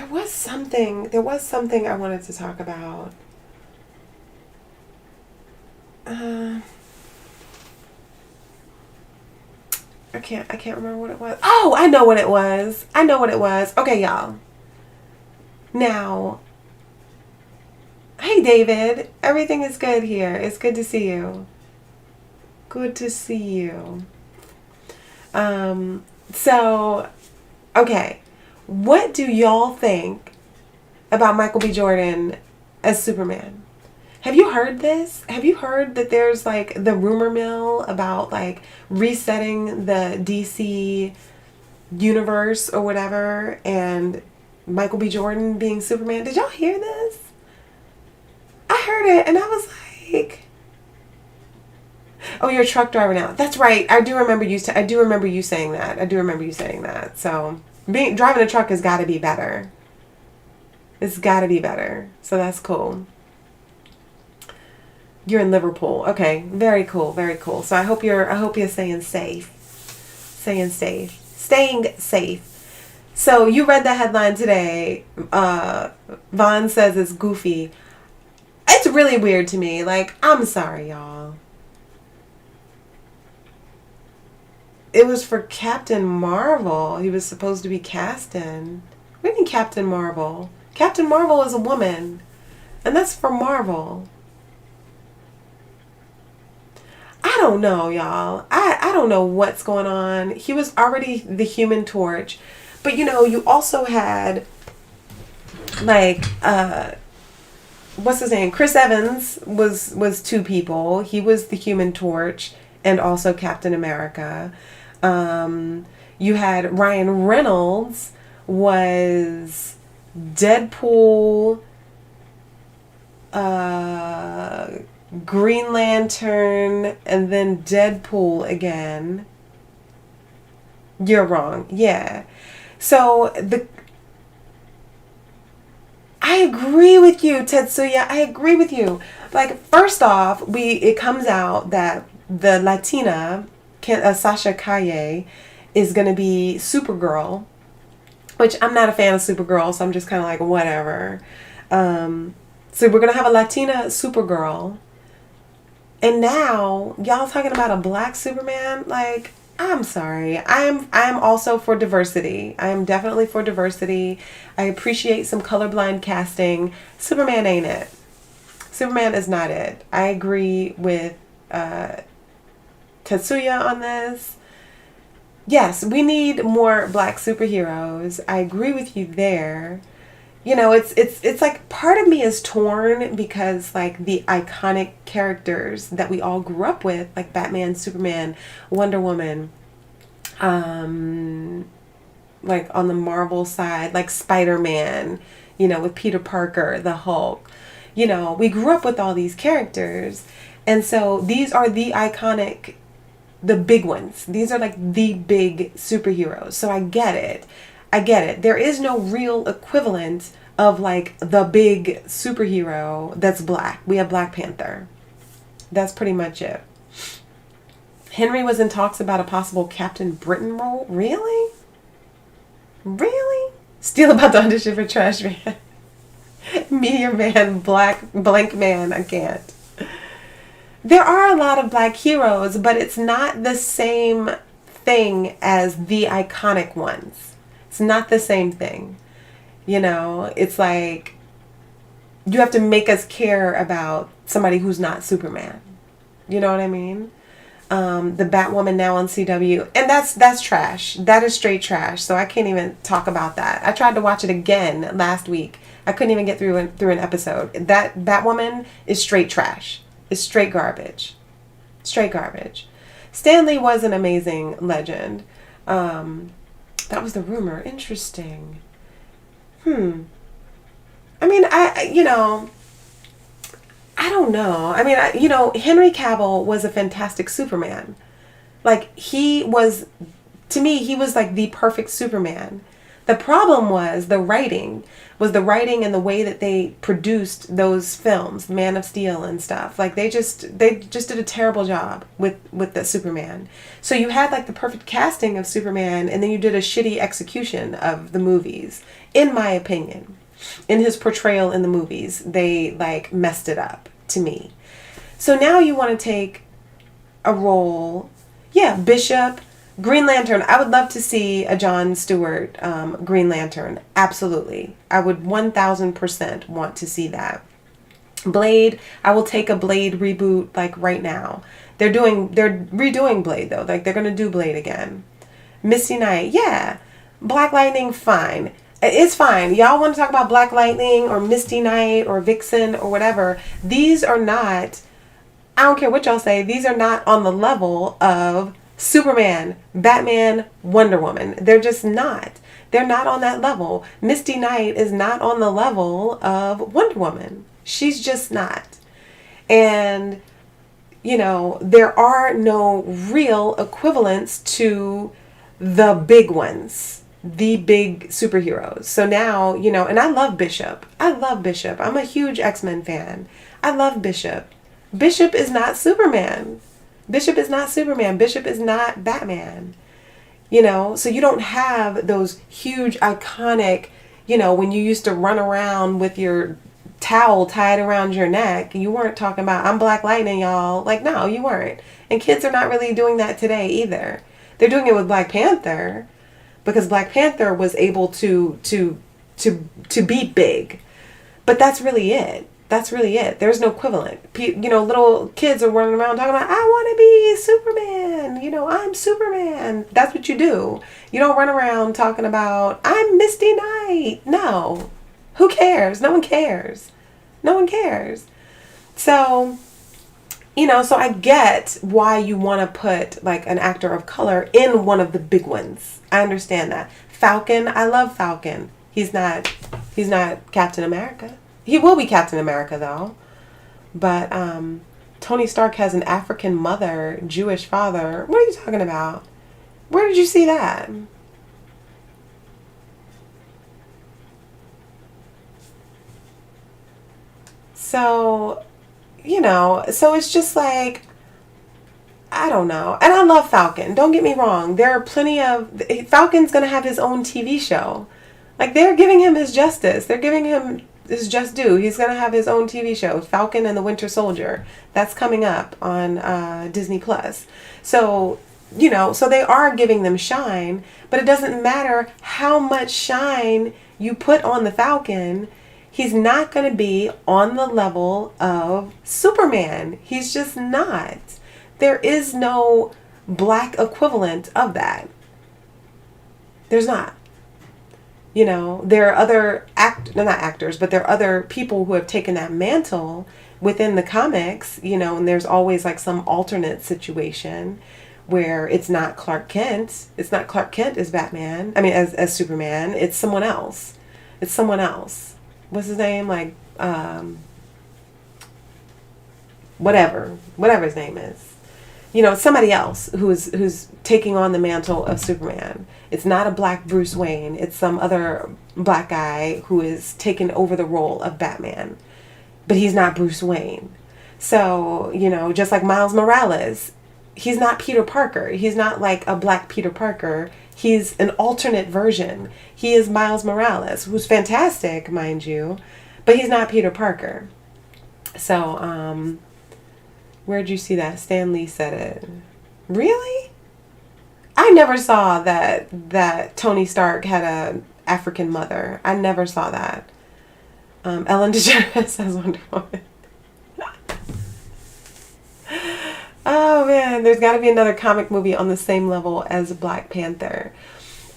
was something I wanted to talk about. I can't remember what it was. Oh, I know what it was. Okay, y'all. Now, hey, David. Everything is good here. It's good to see you. Good to see you. So, okay. What do y'all think about Michael B. Jordan as Superman? Have you heard this? Have you heard that there's like the rumor mill about like resetting the DC universe or whatever, and Michael B. Jordan being Superman? Did y'all hear this? I heard it and I was like, oh, you're a truck driver now. That's right. I do remember you saying that. So driving a truck has got to be better. It's got to be better. So that's cool. You're in Liverpool. Okay, very cool, very cool. So I hope you're staying safe. Staying safe. So you read the headline today. Vaughn says it's goofy. It's really weird to me. Like, I'm sorry, y'all. It was for Captain Marvel. He was supposed to be cast in. What do you mean Captain Marvel? Captain Marvel is a woman. And that's for Marvel. I don't know, y'all. I don't know what's going on. He was already the Human Torch. But you also had like what's his name? Chris Evans was two people. He was the Human Torch and also Captain America. You had Ryan Reynolds was Deadpool, Green Lantern, and then Deadpool again. You're wrong. Yeah. So I agree with you, Tetsuya. I agree with you. Like, first off, it comes out that the Latina, Sasha Calle, is going to be Supergirl, which I'm not a fan of Supergirl, so I'm just kind of like, whatever. So we're going to have a Latina Supergirl. And now, y'all talking about a black Superman? Like, I'm sorry. I am also for diversity. I am definitely for diversity. I appreciate some colorblind casting. Superman ain't it. Superman is not it. I agree with Tetsuya on this. Yes, we need more black superheroes. I agree with you there. It's like part of me is torn because like the iconic characters that we all grew up with, like Batman, Superman, Wonder Woman, like on the Marvel side, like Spider-Man, with Peter Parker, the Hulk. We grew up with all these characters. And so these are the iconic, the big ones. These are like the big superheroes. So I get it. There is no real equivalent of like the big superhero that's black. We have Black Panther. That's pretty much it. Henry was in talks about a possible Captain Britain role. Really? Really? Still about to audition for Trash Man. Meteor Man, Blank Man. I can't. There are a lot of black heroes, but it's not the same thing as the iconic ones. It's not the same thing. It's like you have to make us care about somebody who's not Superman. You know what I mean? The Batwoman now on CW, and that's trash. That is straight trash. So I can't even talk about that. I tried to watch it again last week. I couldn't even get through an episode. That Batwoman is straight trash. It's straight garbage. Straight garbage. Stan Lee was an amazing legend. That was the rumor. Interesting. I mean, I don't know. I mean, Henry Cavill was a fantastic Superman. Like, to me, he was like the perfect Superman. The problem was the writing and the way that they produced those films, Man of Steel and stuff. Like, they just did a terrible job with the Superman. So you had like the perfect casting of Superman, and then you did a shitty execution of the movies, in my opinion. In his portrayal in the movies, they like messed it up to me. So now you want to take a role, Bishop, Green Lantern. I would love to see a Jon Stewart Green Lantern. Absolutely. I would 1000% want to see that. Blade, I will take a Blade reboot like right now. They're redoing Blade though. Like, they're going to do Blade again. Misty Knight, yeah. Black Lightning, fine. It's fine. Y'all want to talk about Black Lightning or Misty Knight or Vixen or whatever. These are not, I don't care what y'all say, these are not on the level of Superman, Batman, Wonder Woman. They're just not. They're not on that level. Misty Knight is not on the level of Wonder Woman. She's just not. And, there are no real equivalents to the big ones, the big superheroes. So now, and I love Bishop. I'm a huge X-Men fan. I love Bishop. Bishop is not Superman. Bishop is not Batman. So you don't have those huge iconic, when you used to run around with your towel tied around your neck, you weren't talking about, I'm Black Lightning, y'all. Like, no, you weren't. And kids are not really doing that today either. They're doing it with Black Panther because Black Panther was able to to be big. But that's really it. That's really it. There's no equivalent. Little kids are running around talking about, I want to be Superman. I'm Superman. That's what you do. You don't run around talking about, I'm Misty Knight. No. Who cares? No one cares. No one cares. So, so I get why you want to put like an actor of color in one of the big ones. I understand that. Falcon, I love Falcon. He's not Captain America. He will be Captain America though. But Tony Stark has an African mother, Jewish father. What are you talking about? Where did you see that? So, so it's just like, I don't know. And I love Falcon. Don't get me wrong. There are plenty of... Falcon's going to have his own TV show. Like, they're giving him his justice. They're giving him his just due. He's going to have his own TV show, Falcon and the Winter Soldier. That's coming up on Disney+. So, so they are giving them shine, but it doesn't matter how much shine you put on the Falcon. He's not going to be on the level of Superman. He's just not. There is no black equivalent of that. There's not. There are other not actors, but there are other people who have taken that mantle within the comics, and there's always like some alternate situation where it's not Clark Kent. It's not Clark Kent as Batman. I mean, as Superman. It's someone else. It's someone else. What's his name? Like, whatever his name is. It's somebody else who's taking on the mantle of Superman. It's not a black Bruce Wayne. It's some other black guy who is taking over the role of Batman. But he's not Bruce Wayne. So, just like Miles Morales, he's not Peter Parker. He's not like a black Peter Parker. He's an alternate version. He is Miles Morales, who's fantastic, mind you, but he's not Peter Parker. So, where'd you see that? Stan Lee said it. Really? I never saw that Tony Stark had a African mother. I never saw that. Ellen DeGeneres says Wonder Woman. Oh man, there's got to be another comic movie on the same level as Black Panther.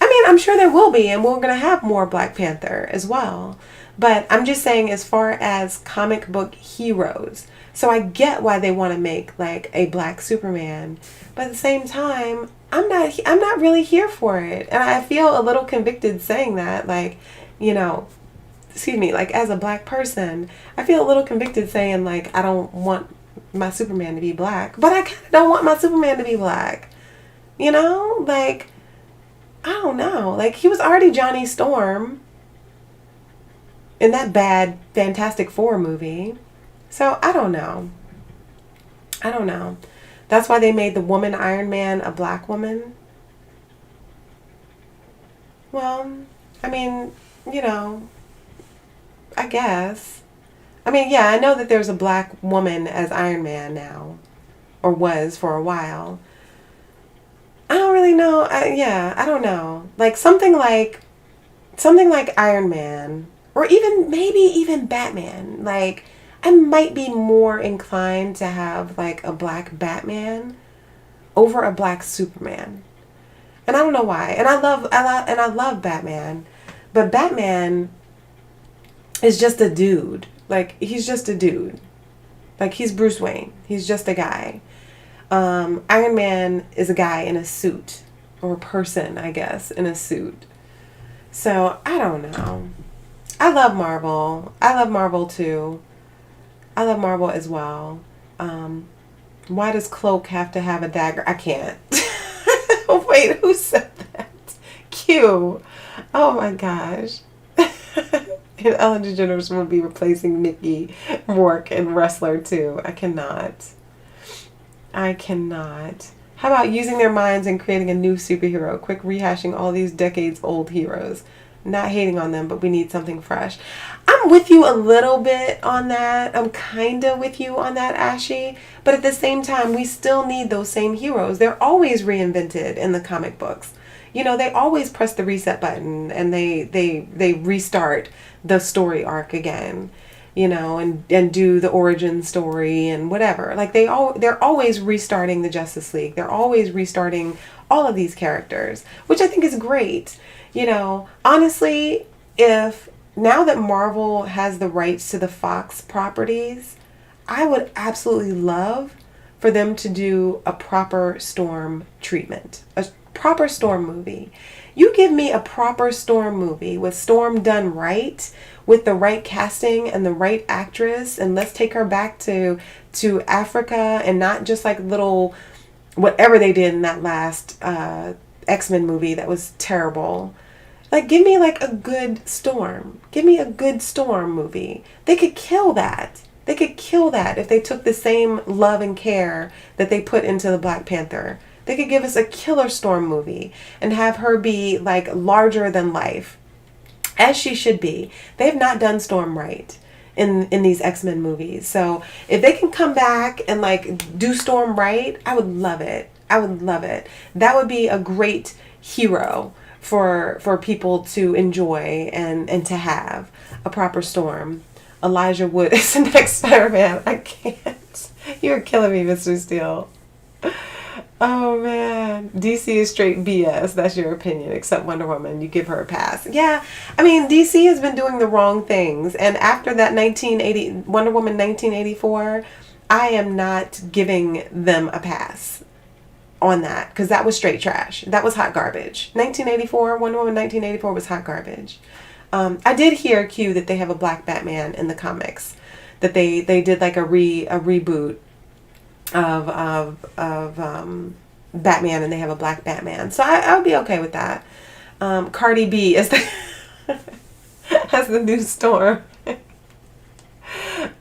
I mean, I'm sure there will be, and we're going to have more Black Panther as well. But I'm just saying, as far as comic book heroes, so I get why they want to make like a black Superman, but at the same time, I'm not really here for it, and I feel a little convicted saying that. Like, excuse me, like as a black person, I feel a little convicted saying like I don't want my Superman to be black, but I kind of don't want my Superman to be black. Like, I don't know. Like, he was already Johnny Storm in that bad Fantastic Four movie. So, I don't know. That's why they made the woman Iron Man a black woman. Well, I mean, I guess. I mean, yeah, I know that there's a black woman as Iron Man now, or was for a while. I don't really know. I don't know. Like something like Iron Man, or maybe even Batman. Like, I might be more inclined to have like a black Batman over a black Superman, and I don't know why. And I love Batman, but Batman is just a dude. Like, he's just a dude. Like, he's Bruce Wayne. He's just a guy. Iron Man is a guy in a suit, or a person, I guess, in a suit. So, I don't know. I love Marvel. I love Marvel too. I love Marvel as well. Why does Cloak have to have a dagger? I can't. Wait, who said that? Q. Oh my gosh. And Ellen DeGeneres will be replacing Mickey Rourke in Wrestler 2. I cannot. How about using their minds and creating a new superhero? Quick rehashing all these decades-old heroes. Not hating on them, but we need something fresh. I'm with you a little bit on that. I'm kind of with you on that, Ashy. But at the same time, we still need those same heroes. They're always reinvented in the comic books. You know, they always press the reset button and they restart the story arc again, you know, and do the origin story and whatever. Like they're always restarting the Justice League. They're always restarting all of these characters, which I think is great. You know, honestly, if now that Marvel has the rights to the Fox properties, I would absolutely love for them to do a proper Storm treatment, a proper Storm movie. You give me a proper Storm movie with Storm done right, with the right casting and the right actress, and let's take her back to Africa and not just like little whatever they did in that last X-Men movie that was terrible. Like, give me like a good Storm. Give me a good Storm movie. They could kill that. They could kill that if they took the same love and care that they put into the Black Panther. They could give us a killer Storm movie and have her be like larger than life, as she should be. They have not done Storm right in these X-Men movies. So if they can come back and like do Storm right, I would love it. I would love it. That would be a great hero for people to enjoy and to have a proper Storm. Elijah Wood is the next Spider-Man. I can't. You're killing me, Mr. Steele. Oh man, DC is straight BS. That's your opinion. Except Wonder Woman, you give her a pass. Yeah, I mean DC has been doing the wrong things, and after that 1980 Wonder Woman 1984, I am not giving them a pass on that because that was straight trash. That was hot garbage. 1984 Wonder Woman 1984 was hot garbage. I did hear Q that they have a black Batman in the comics, that they did like a reboot of Batman, and they have a black Batman. So I would be okay with that. Cardi B is the as the new Storm.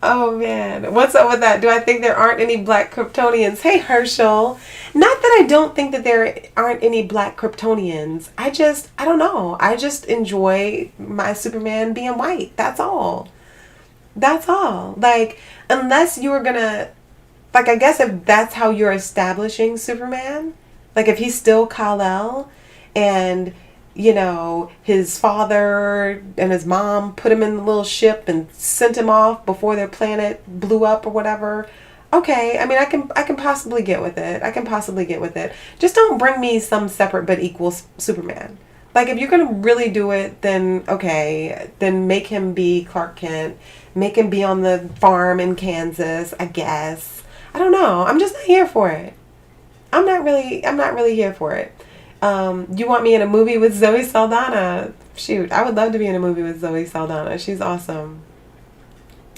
Oh man, what's up with that? Do I think there aren't any black Kryptonians? Hey Herschel, not that I don't think that there aren't any black Kryptonians. I don't know. I just enjoy my Superman being white. That's all. That's all. Like, unless you were gonna, like, I guess if that's how you're establishing Superman, like if he's still Kal-El and, you know, his father and his mom put him in the little ship and sent him off before their planet blew up or whatever. Okay, I mean, I can possibly get with it. I can possibly get with it. Just don't bring me some separate but equal Superman. Like, if you're going to really do it, then okay, then make him be Clark Kent. Make him be on the farm in Kansas, I guess. I don't know. I'm just not here for it. I'm not really here for it. You want me in a movie with Zoe Saldana? Shoot, I would love to be in a movie with Zoe Saldana. She's awesome.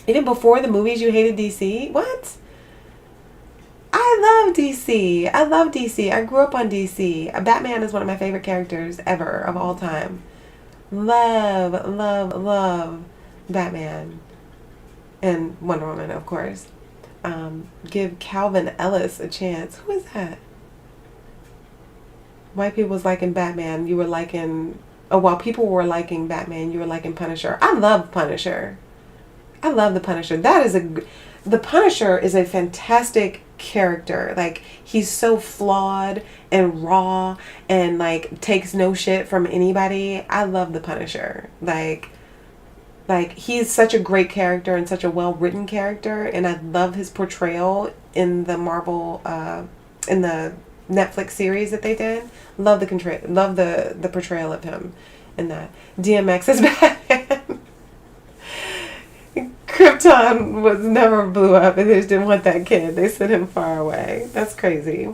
Even before the movies, you hated DC? What? I love DC. I love DC. I grew up on DC. Batman is one of my favorite characters ever of all time. Love, love, love Batman. And Wonder Woman, of course. Give Calvin Ellis a chance. Who is that? White people was liking Batman. You were liking... Oh, while people were liking Batman, you were liking Punisher. I love Punisher. I love the Punisher. The Punisher is a fantastic character. Like, he's so flawed and raw and, like, takes no shit from anybody. I love the Punisher. Like he's such a great character and such a well-written character, and I love his portrayal in the Marvel, in the Netflix series that they did. Love the portrayal of him in that. DMX is Batman. Krypton was never blew up, and they just didn't want that kid. They sent him far away. That's crazy.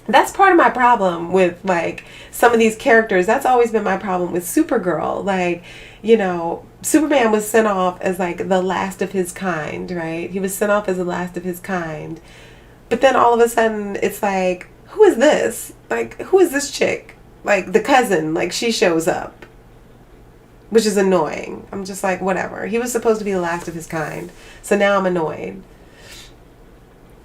That's part of my problem with, like, some of these characters. That's always been my problem with Supergirl. Like, you know, Superman was sent off as, like, the last of his kind, right? He was sent off as the last of his kind. But then all of a sudden, it's like, who is this? Like, who is this chick? Like, the cousin, like, she shows up. Which is annoying. I'm just like, whatever. He was supposed to be the last of his kind. So now I'm annoyed.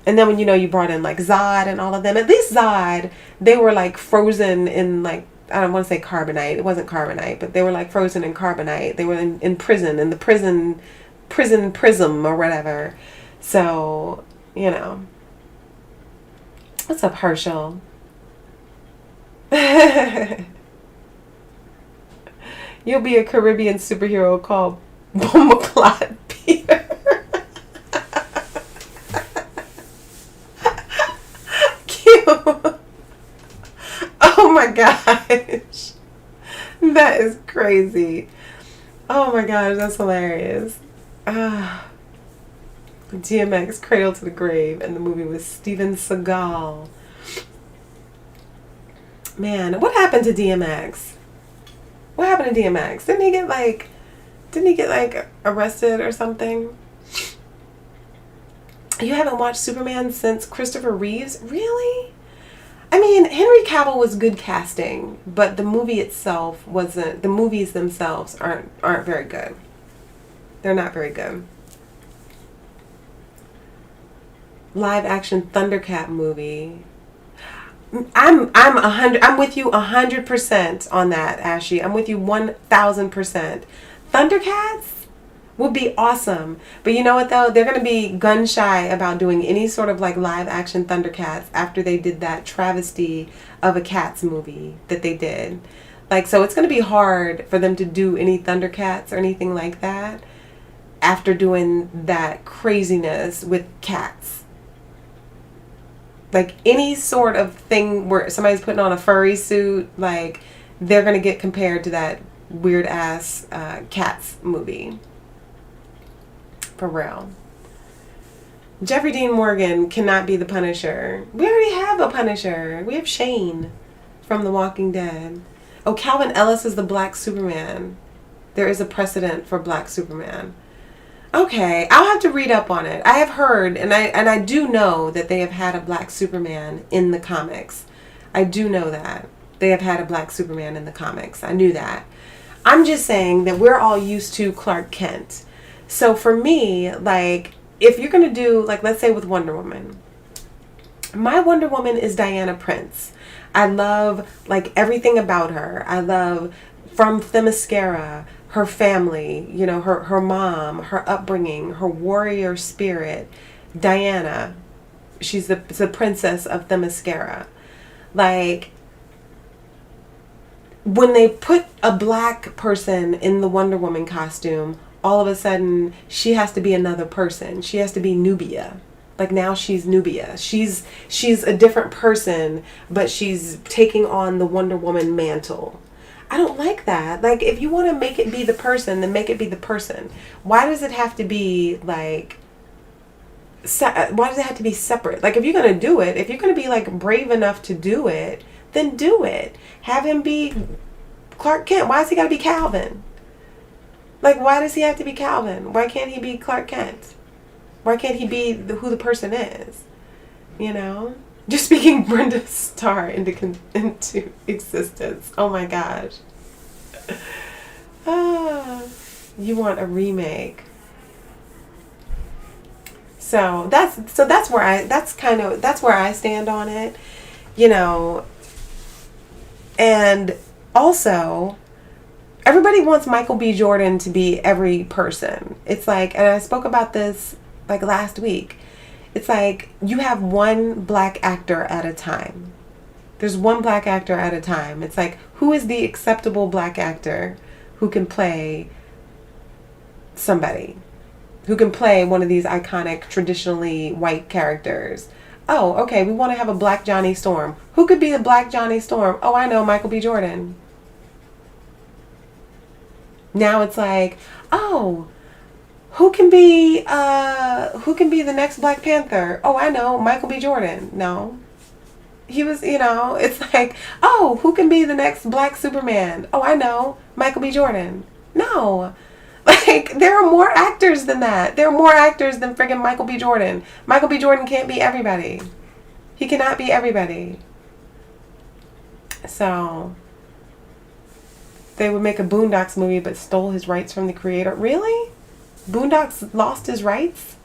And then when, you know, you brought in, like, Zod and all of them. At least Zod, they were, like, frozen in, like, I don't want to say carbonite. It wasn't carbonite, but they were, like, frozen in carbonite. They were in prison, in the prison prism or whatever. So, you know. What's up, Herschel? You'll be a Caribbean superhero called Bomaclot Peter. Cute. Oh my gosh. That is crazy. Oh my gosh, that's hilarious. DMX, Cradle to the Grave, and the movie was Steven Seagal. Man, what happened to DMX? What happened to DMX? Didn't he get like arrested or something? You haven't watched Superman since Christopher Reeves? Really? I mean, Henry Cavill was good casting, but the movie itself wasn't. The movies themselves aren't very good. They're not very good. Live action Thundercat movie. I'm with you 100% on that, Ashley. I'm with you 1000%. Thundercats would be awesome. But you know what though? They're going to be gun shy about doing any sort of like live action Thundercats after they did that travesty of a Cats movie that they did. Like, so it's going to be hard for them to do any Thundercats or anything like that after doing that craziness with Cats. Like any sort of thing where somebody's putting on a furry suit, like they're going to get compared to that weird ass Cats movie. For real. Jeffrey Dean Morgan cannot be the Punisher. We already have a Punisher. We have Shane from The Walking Dead. Oh, Calvin Ellis is the Black Superman. There is a precedent for Black Superman. Okay, I'll have to read up on it. I have heard, and I do know that they have had a Black Superman in the comics. I do know that. They have had a Black Superman in the comics. I knew that. I'm just saying that we're all used to Clark Kent. So for me, like, if you're going to do, like, let's say with Wonder Woman. My Wonder Woman is Diana Prince. I love, like, everything about her. I love, from Themyscira, her family, you know, her mom, her upbringing, her warrior spirit. Diana, she's the princess of Themyscira. Like, when they put a black person in the Wonder Woman costume, all of a sudden she has to be another person. She has to be Nubia. Like, now she's Nubia. She's a different person, but she's taking on the Wonder Woman mantle. I don't like that. Like, if you want to make it be the person, then make it be the person. Why does it have to be like, why does it have to be separate? Like, if you're going to do it, if you're going to be like brave enough to do it, then do it. Have him be Clark Kent. Why does he got to be Calvin? Like, why does he have to be Calvin? Why can't he be Clark Kent? Why can't he be who the person is? You know? Just speaking Brenda Starr into existence. Oh my gosh. You want a remake. So that's where I stand on it. You know. And also, everybody wants Michael B. Jordan to be every person. It's like, and I spoke about this like last week. It's like you have one black actor at a time. There's one black actor at a time. It's like, who is the acceptable black actor who can play somebody? Who can play one of these iconic, traditionally white characters? Oh, okay, we want to have a black Johnny Storm. Who could be the black Johnny Storm? Oh, I know, Michael B. Jordan. Now it's like, oh, who can be the next Black Panther? Oh, I know, Michael B. Jordan. No. He was, you know, it's like, oh, who can be the next Black Superman? Oh, I know, Michael B. Jordan. No. Like, there are more actors than that. There are more actors than friggin' Michael B. Jordan. Michael B. Jordan can't be everybody. He cannot be everybody. So, they would make a Boondocks movie but stole his rights from the creator. Really? Boondocks lost his rights?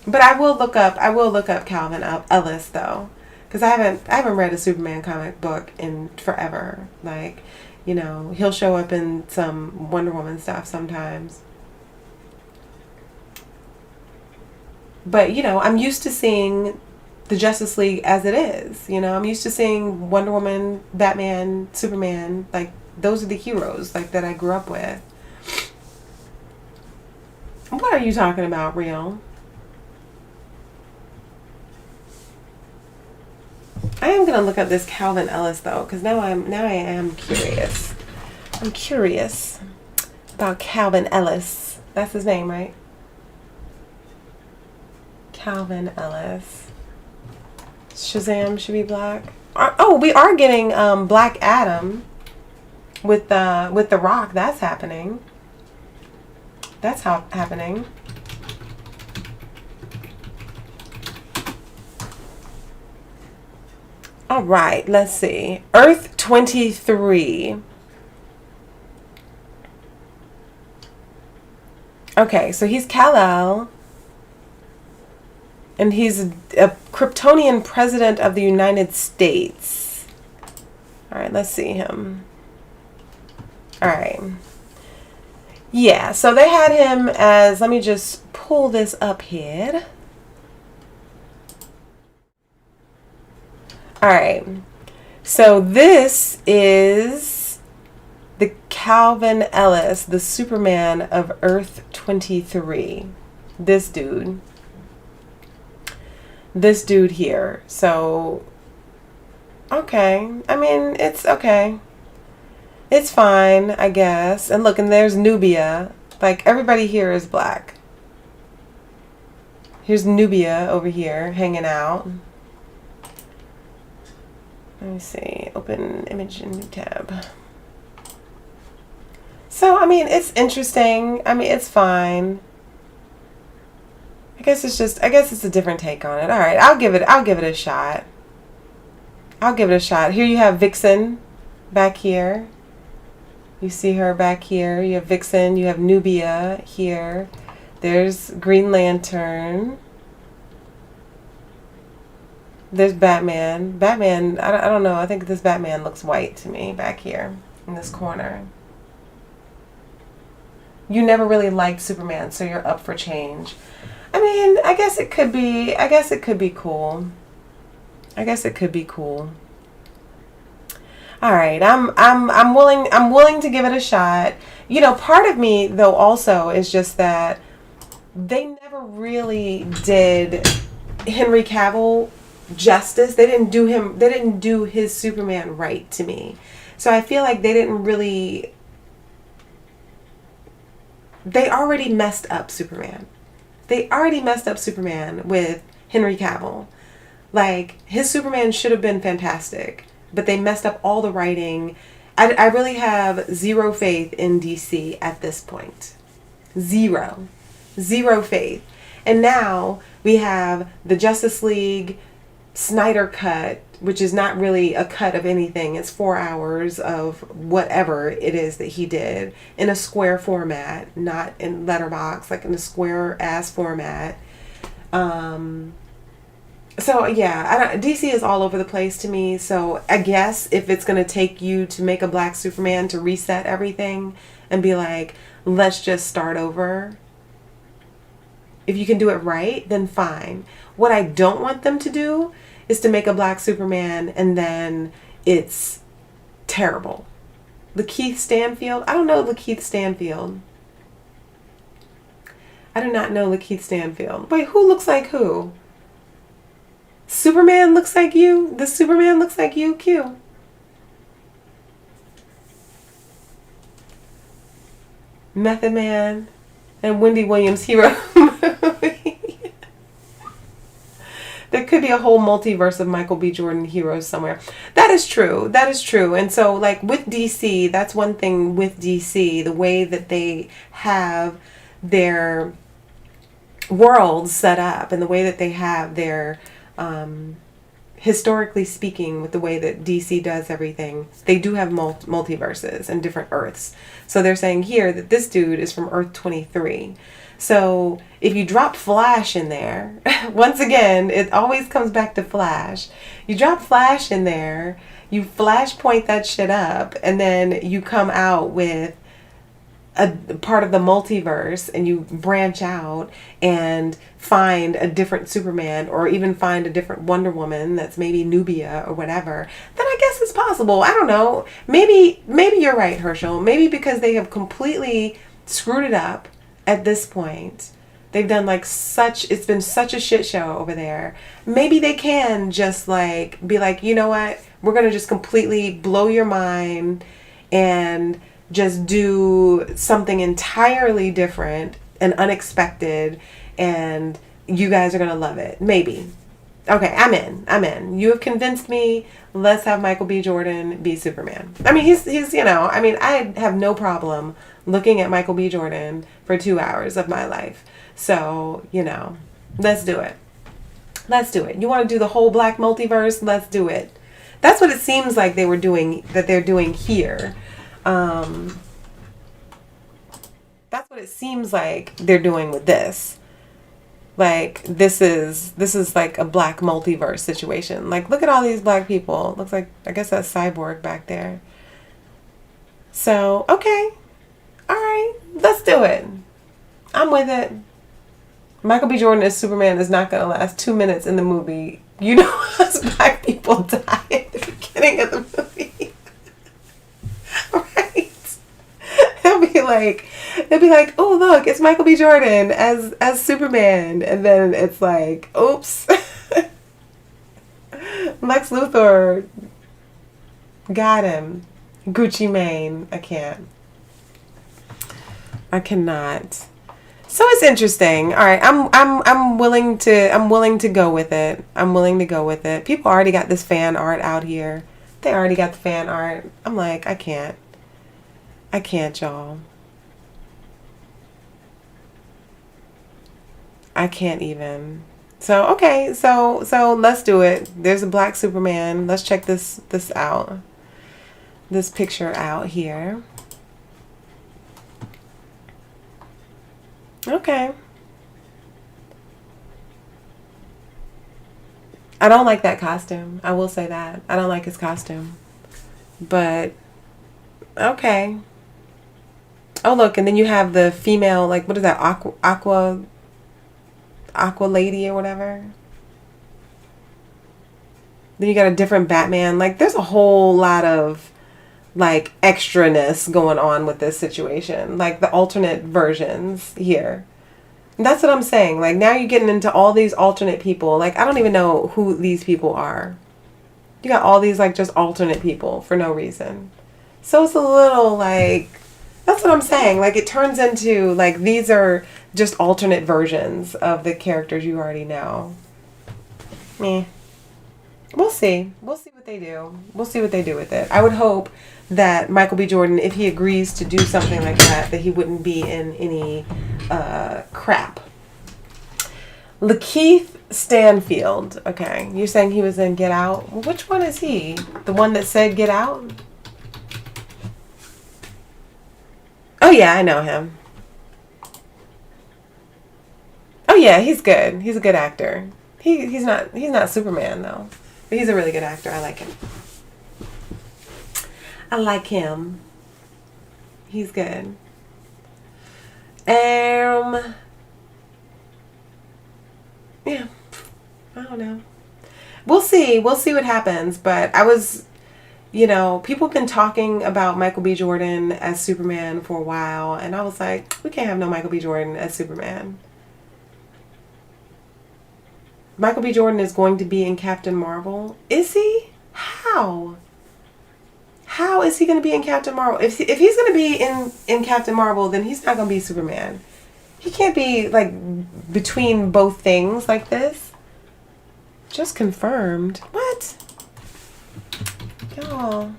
But I will look up Calvin Ellis though, because I haven't read a Superman comic book in forever. Like, you know, he'll show up in some Wonder Woman stuff sometimes. But, you know, I'm used to seeing the Justice League as it is. You know, I'm used to seeing Wonder Woman, Batman, Superman. Like, those are the heroes like that I grew up with. What are you talking about, Real? I am gonna look up this Calvin Ellis though, because now I am curious. I'm curious about Calvin Ellis. That's his name, right? Calvin Ellis. Shazam should be black. Oh, we are getting Black Adam with the Rock. That's happening. That's happening. All right, let's see. Earth 23. Okay, so he's Kal-El. And he's a Kryptonian president of the United States. All right, let's see him. All right. Yeah, so they had him as, let me just pull this up here. All right. So this is the Calvin Ellis, the Superman of Earth 23. This dude. This dude here. So, okay. I mean, it's okay. It's fine, I guess. And look, and there's Nubia. Like, everybody here is black. Here's Nubia over here hanging out. Let me see. Open image in new tab. So, I mean, it's interesting. I mean, it's fine. I guess it's a different take on it. All right, I'll give it a shot. I'll give it a shot. Here you have Vixen back here. You see her back here. You have Vixen, you have Nubia here. There's Green Lantern. There's Batman. Batman, I don't know. I think this Batman looks white to me back here in this corner. You never really liked Superman, so you're up for change. I mean, I guess it could be cool. I guess it could be cool. All right, I'm willing to give it a shot. You know, part of me though also is just that they never really did Henry Cavill justice. They didn't do his Superman right to me. So I feel like they already messed up Superman. They already messed up Superman with Henry Cavill. Like, his Superman should have been fantastic, but they messed up all the writing. I really have zero faith in DC at this point. Zero faith. And now we have the Justice League Snyder cut, which is not really a cut of anything. It's 4 hours of whatever it is that he did in a square format, not in letterbox, like in a square ass format. So yeah, DC is all over the place to me. So I guess if it's going to take you to make a black Superman to reset everything and be like, let's just start over. If you can do it right, then fine. What I don't want them to do is to make a black Superman and then it's terrible. Lakeith Stanfield? I don't know Lakeith Stanfield. I do not know Lakeith Stanfield. Wait, who looks like who? Superman looks like you? The Superman looks like you? Q. Method Man and Wendy Williams hero movie. There could be a whole multiverse of Michael B. Jordan heroes somewhere. That is true. That is true. And so, like, with DC, that's one thing with DC, the way that they have their worlds set up and the way that they have their, historically speaking, with the way that DC does everything, they do have multiverses and different Earths. So they're saying here that this dude is from Earth 23. So if you drop Flash in there, once again, it always comes back to Flash. You drop Flash in there, you Flashpoint that shit up, and then you come out with a part of the multiverse and you branch out and find a different Superman, or even find a different Wonder Woman that's maybe Nubia or whatever, then I guess it's possible. I don't know. Maybe you're right, Herschel. Maybe because they have completely screwed it up at this point. They've done like it's been such a shit show over there. Maybe they can just like be like, you know what? We're going to just completely blow your mind and just do something entirely different and unexpected, and you guys are going to love it. Maybe. Okay, I'm in. You have convinced me. Let's have Michael B. Jordan be Superman. I mean, he's I have no problem looking at Michael B. Jordan for 2 hours of my life. So, let's do it. Let's do it. You want to do the whole black multiverse? Let's do it. That's what it seems like they're doing here. That's what it seems like they're doing with this. Like, this is like a black multiverse situation. Like, look at all these black people. Looks like, I guess that's Cyborg back there. So, okay. All right. Let's do it. I'm with it. Michael B. Jordan as Superman is not going to last 2 minutes in the movie. You know, us black people die at the beginning of the movie. Right? They'll be like, oh, look, it's Michael B. Jordan as Superman. And then it's like, oops. Lex Luthor got him. Gucci Mane. I cannot. So it's interesting. All right, I'm willing to go with it. I'm willing to go with it. People already got this fan art out here. They already got the fan art. I'm like, I can't, y'all. I can't even. So okay, so let's do it. There's a black Superman. Let's check this out. This picture out here. Okay. I don't like that costume. I will say that. I don't like his costume. But, okay. Oh, look, and then you have the female, like, what is that, aqua lady or whatever. Then you got a different Batman. Like, there's a whole lot of, like, extraness going on with this situation. Like, the alternate versions here. That's what I'm saying. Like, now you're getting into all these alternate people. Like, I don't even know who these people are. You got all these, like, just alternate people for no reason. So it's a little, like, that's what I'm saying. Like, it turns into, like, these are just alternate versions of the characters you already know. Meh. We'll see. We'll see what they do. We'll see what they do with it. I would hope that Michael B. Jordan, if he agrees to do something like that he wouldn't be in any crap. Lakeith Stanfield. Okay, you're saying he was in Get Out? Well, which one is he? The one that said Get Out? Oh yeah, I know him. Oh yeah, he's good. He's a good actor. He's not Superman though. But he's a really good actor. I like him. I like him. He's good. Yeah. I don't know. We'll see. We'll see what happens. But I was, people have been talking about Michael B. Jordan as Superman for a while. And I was like, we can't have no Michael B. Jordan as Superman. Michael B. Jordan is going to be in Captain Marvel. Is he? How? How is he going to be in Captain Marvel? If he's going to be in Captain Marvel, then he's not going to be Superman. He can't be, like, between both things like this. Just confirmed. What? Y'all.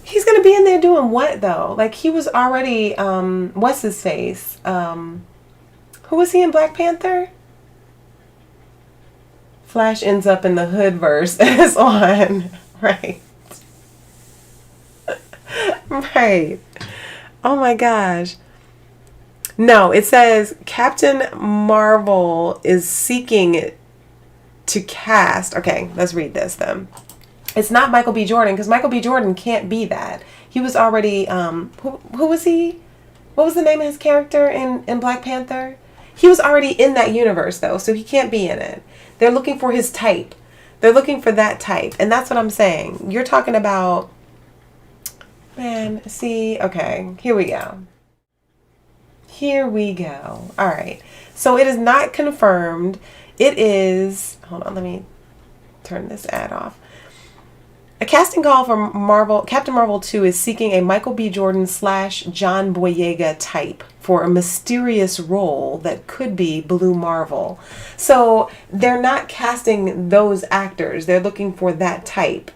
He's going to be in there doing what, though? Like, he was already, what's his face? Who was he in Black Panther? Flash ends up in the Hood verse as on. Right. Right. Oh my gosh. No, it says Captain Marvel is seeking to cast. Okay, let's read this then. It's not Michael B. Jordan, because Michael B. Jordan can't be that. He was already, who was he? What was the name of his character in Black Panther? He was already in that universe, though, so he can't be in it. They're looking for his type. They're looking for that type. And that's what I'm saying. You're talking about, man, see, okay, here we go. Here we go. All right. So it is not confirmed. It is, hold on, let me turn this ad off. A casting call for Captain Marvel 2 is seeking a Michael B. Jordan / John Boyega type for a mysterious role that could be Blue Marvel. So they're not casting those actors. They're looking for that type.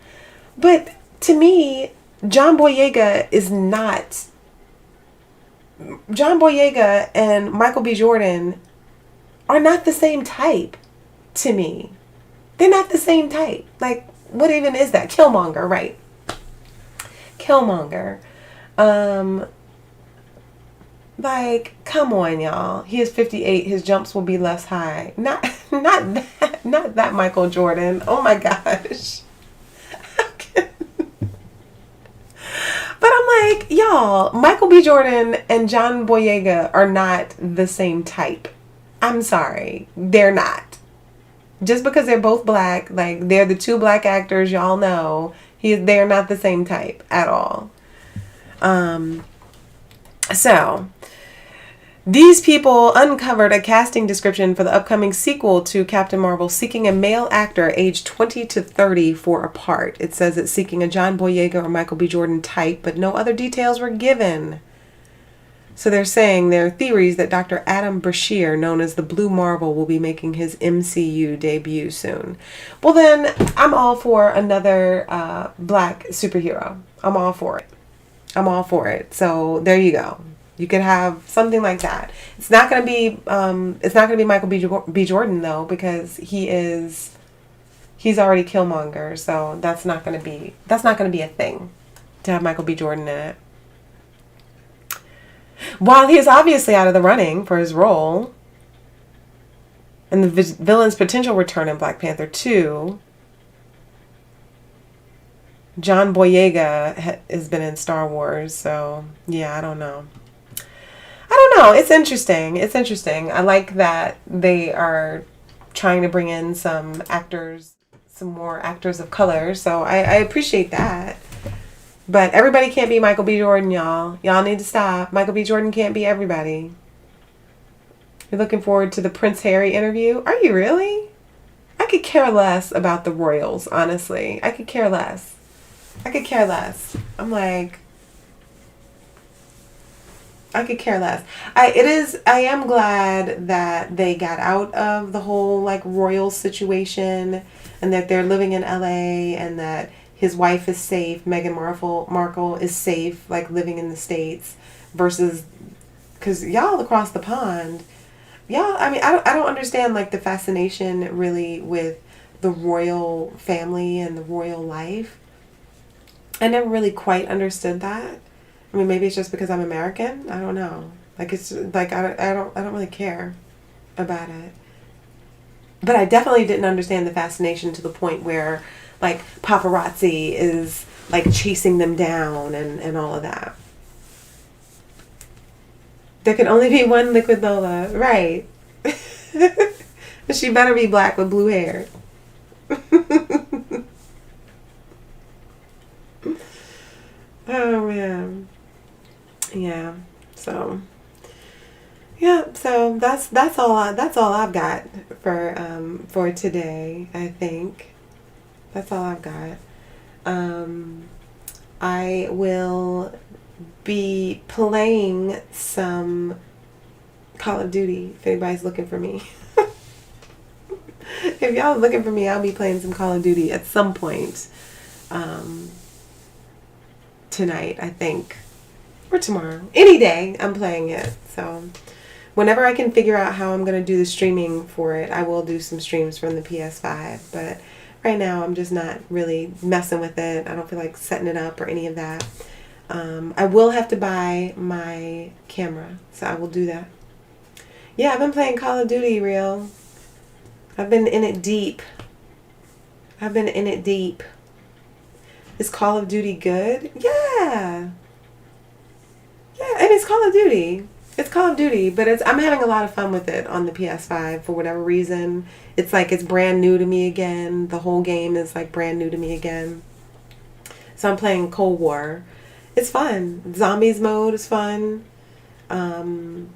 But to me, John Boyega and Michael B. Jordan are not the same type to me. They're not the same type. Like, what even is that? Killmonger, right? Killmonger. Like, come on, y'all. He is 58. His jumps will be less high. Not that Michael Jordan. Oh my gosh. But I'm like, y'all, Michael B. Jordan and John Boyega are not the same type. I'm sorry. They're not. Just because they're both black, like they're the two black actors, y'all know, they're not the same type at all. So these people uncovered a casting description for the upcoming sequel to Captain Marvel, seeking a male actor aged 20 to 30 for a part. It says it's seeking a John Boyega or Michael B. Jordan type, but no other details were given. So they're saying there are theories that Dr. Adam Brashear, known as the Blue Marvel, will be making his MCU debut soon. Well then, I'm all for another black superhero. I'm all for it. I'm all for it. So there you go. You could have something like that. It's not gonna be Michael B. Jordan though, because he's already Killmonger. So that's not gonna be a thing to have Michael B. Jordan in it. While he is obviously out of the running for his role, and the villain's potential return in Black Panther 2, John Boyega has been in Star Wars, so yeah, I don't know. It's interesting. I like that they are trying to bring in some more actors of color, so I appreciate that. But everybody can't be Michael B. Jordan, y'all. Y'all need to stop. Michael B. Jordan can't be everybody. You're looking forward to the Prince Harry interview? Are you really? I could care less about the royals, honestly. I could care less. I'm like, I could care less. I am glad that they got out of the whole like royal situation, and that they're living in LA, and that his wife is safe. Meghan Markle is safe, like living in the States, versus, because y'all across the pond, y'all, I mean, I don't understand like the fascination really with the royal family and the royal life. I never really quite understood that. I mean, maybe it's just because I'm American. I don't know. Like, it's like I don't really care about it. But I definitely didn't understand the fascination to the point where like paparazzi is like chasing them down and all of that. There can only be one Liquid Lola, right? She better be black with blue hair. Oh man. Yeah. So that's all I've got for today, I think. That's all I've got. I will be playing some Call of Duty if anybody's looking for me. If y'all are looking for me, I'll be playing some Call of Duty at some point tonight, I think, or tomorrow. Any day I'm playing it. So whenever I can figure out how I'm going to do the streaming for it, I will do some streams from the PS5. But right now I'm just not really messing with it. I don't feel like setting it up or any of that. I will have to buy my camera, so I will do that. Yeah, I've been playing Call of Duty real. I've been in it deep. Is Call of Duty good? Yeah. Yeah, and it's Call of Duty. It's Call of Duty, but I'm having a lot of fun with it on the PS5 for whatever reason. It's like it's brand new to me again. The whole game is like brand new to me again. So I'm playing Cold War. It's fun. Zombies mode is fun. You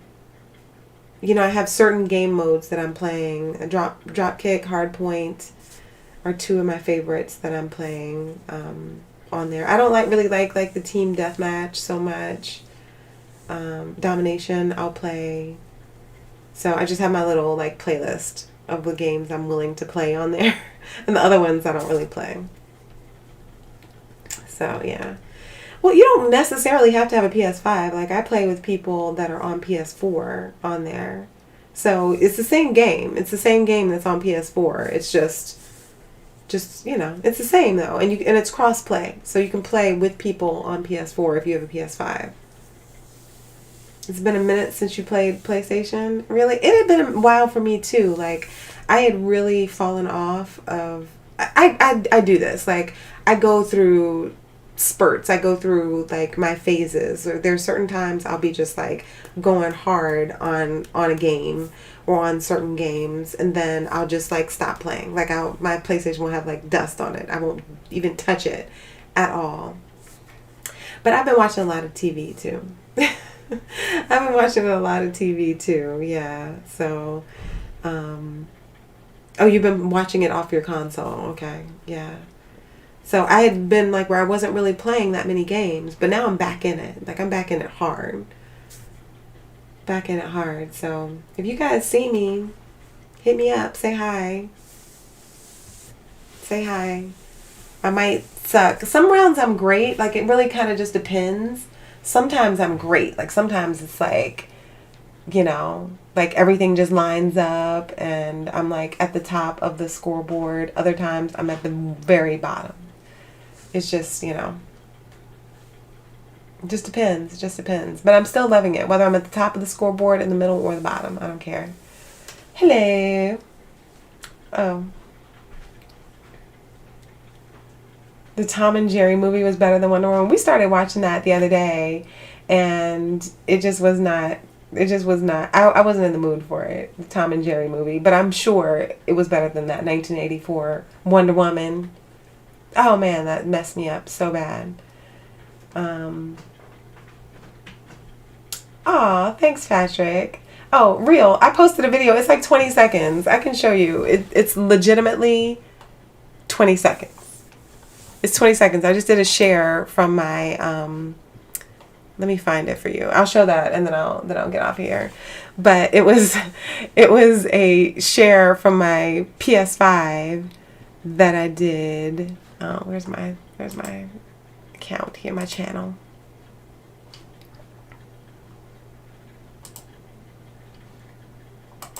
know, I have certain game modes that I'm playing. Drop kick, hardpoint are two of my favorites that I'm playing on there. I don't really like the team deathmatch so much. Domination I'll play. So I just have my little like playlist of the games I'm willing to play on there. And the other ones I don't really play. So yeah. Well, you don't necessarily have to have a PS5. Like I play with people that are on PS4 on there. So it's the same game. It's the same game that's on PS4. It's just you know, it's the same though. And it's cross play. So you can play with people on PS4 if you have a PS5. It's been a minute since you played PlayStation. Really? It had been a while for me too. Like I had really fallen off of I do this. Like I go through spurts. I go through like my phases. Or there's certain times I'll be just like going hard on a game or on certain games, and then I'll just like stop playing. Like my PlayStation will have like dust on it. I won't even touch it at all. But I've been watching a lot of TV too. I've been watching a lot of TV too. Yeah. So, oh, you've been watching it off your console. Okay. Yeah. So I had been like where I wasn't really playing that many games, but now I'm back in it. Like I'm back in it hard. Back in it hard. So if you guys see me, hit me up. Say hi. Say hi. I might suck. Some rounds I'm great. Like it really kind of just depends. Sometimes I'm great. Like sometimes it's like, you know, like everything just lines up and I'm like at the top of the scoreboard. Other times I'm at the very bottom. It's just, you know, it just depends. It just depends. But I'm still loving it. Whether I'm at the top of the scoreboard, in the middle, or the bottom. I don't care. Hello. Oh. The Tom and Jerry movie was better than Wonder Woman. We started watching that the other day, and it just was not. It just was not. I wasn't in the mood for it. The Tom and Jerry movie, but I'm sure it was better than that 1984 Wonder Woman. Oh man, that messed me up so bad. Aw, thanks, Patrick. Oh, real. I posted a video. It's like 20 seconds. I can show you. It's legitimately 20 seconds. It's 20 seconds. I just did a share from my, let me find it for you. I'll show that and then I'll get off here. But it was a share from my PS5 that I did. Oh, where's my account here, my channel.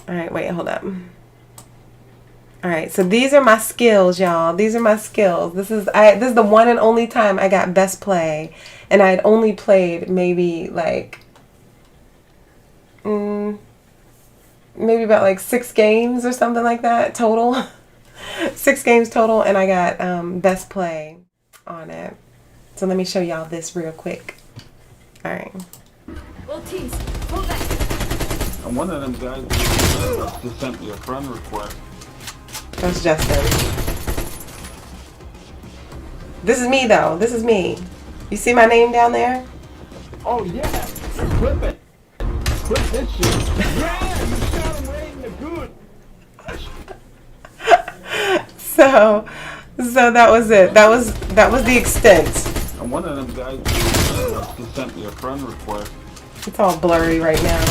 All right, wait, hold up. All right, so these are my skills, y'all. These are my skills. This is the one and only time I got best play, and I had only played maybe like maybe about like 6 games or something like that total. 6 games total, and I got best play on it. So let me show y'all this real quick. All right. All teams, pull back. I'm one of them guys just sent me a friend request. That's Justin. This is me though. This is me. You see my name down there? Oh yeah, flip it. Flip this shit. Yeah, you got him right in the good. So that was it. That was the extent. I'm one of them guys just sent me a friend request. It's all blurry right now.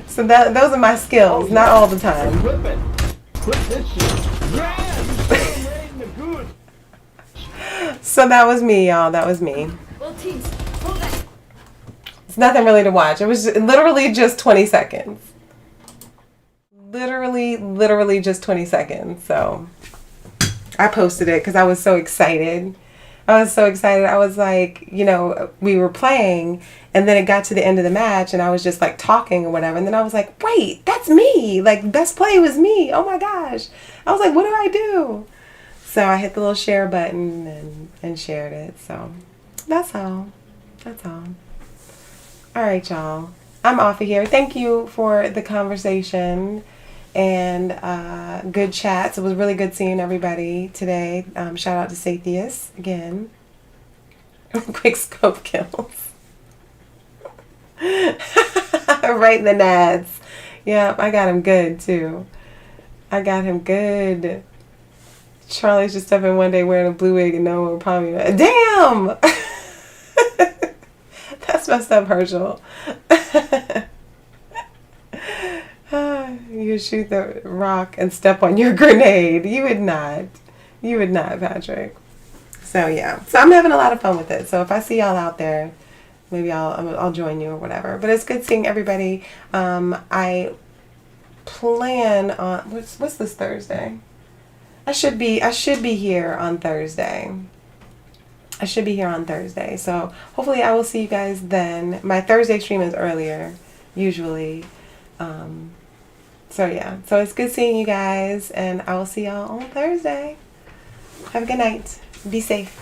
So those are my skills, not all the time. Flip it. Flip this shit. Yeah, you got him right in the good. So that was me, y'all. That was me. All teams, pull back. It's nothing really to watch. It was literally just 20 seconds. Literally just 20 seconds. So I posted it because I was so excited. I was so excited. I was like, you know, we were playing, and then it got to the end of the match, and I was just like talking or whatever. And then I was like, wait, that's me. Like, best play was me. Oh my gosh. I was like, what do I do? So I hit the little share button and shared it. So that's all. That's all. All right, y'all. I'm off of here. Thank you for the conversation and good chats. It was really good seeing everybody today. Shout out to Sathius again. Quick scope kills. Right in the nads. Yeah, I got him good too. I got him good. Charlie's just up in one day wearing a blue wig and no one will probably. Damn! That's messed up, Herschel. You shoot the rock and step on your grenade. You would not. You would not, Patrick. So yeah. So I'm having a lot of fun with it. So if I see y'all out there, maybe I'll join you or whatever. But it's good seeing everybody. I plan on what's this Thursday? I should be here on Thursday. I should be here on Thursday. So hopefully I will see you guys then. My Thursday stream is earlier, usually. So yeah. So it's good seeing you guys, and I will see y'all on Thursday. Have a good night. Be safe.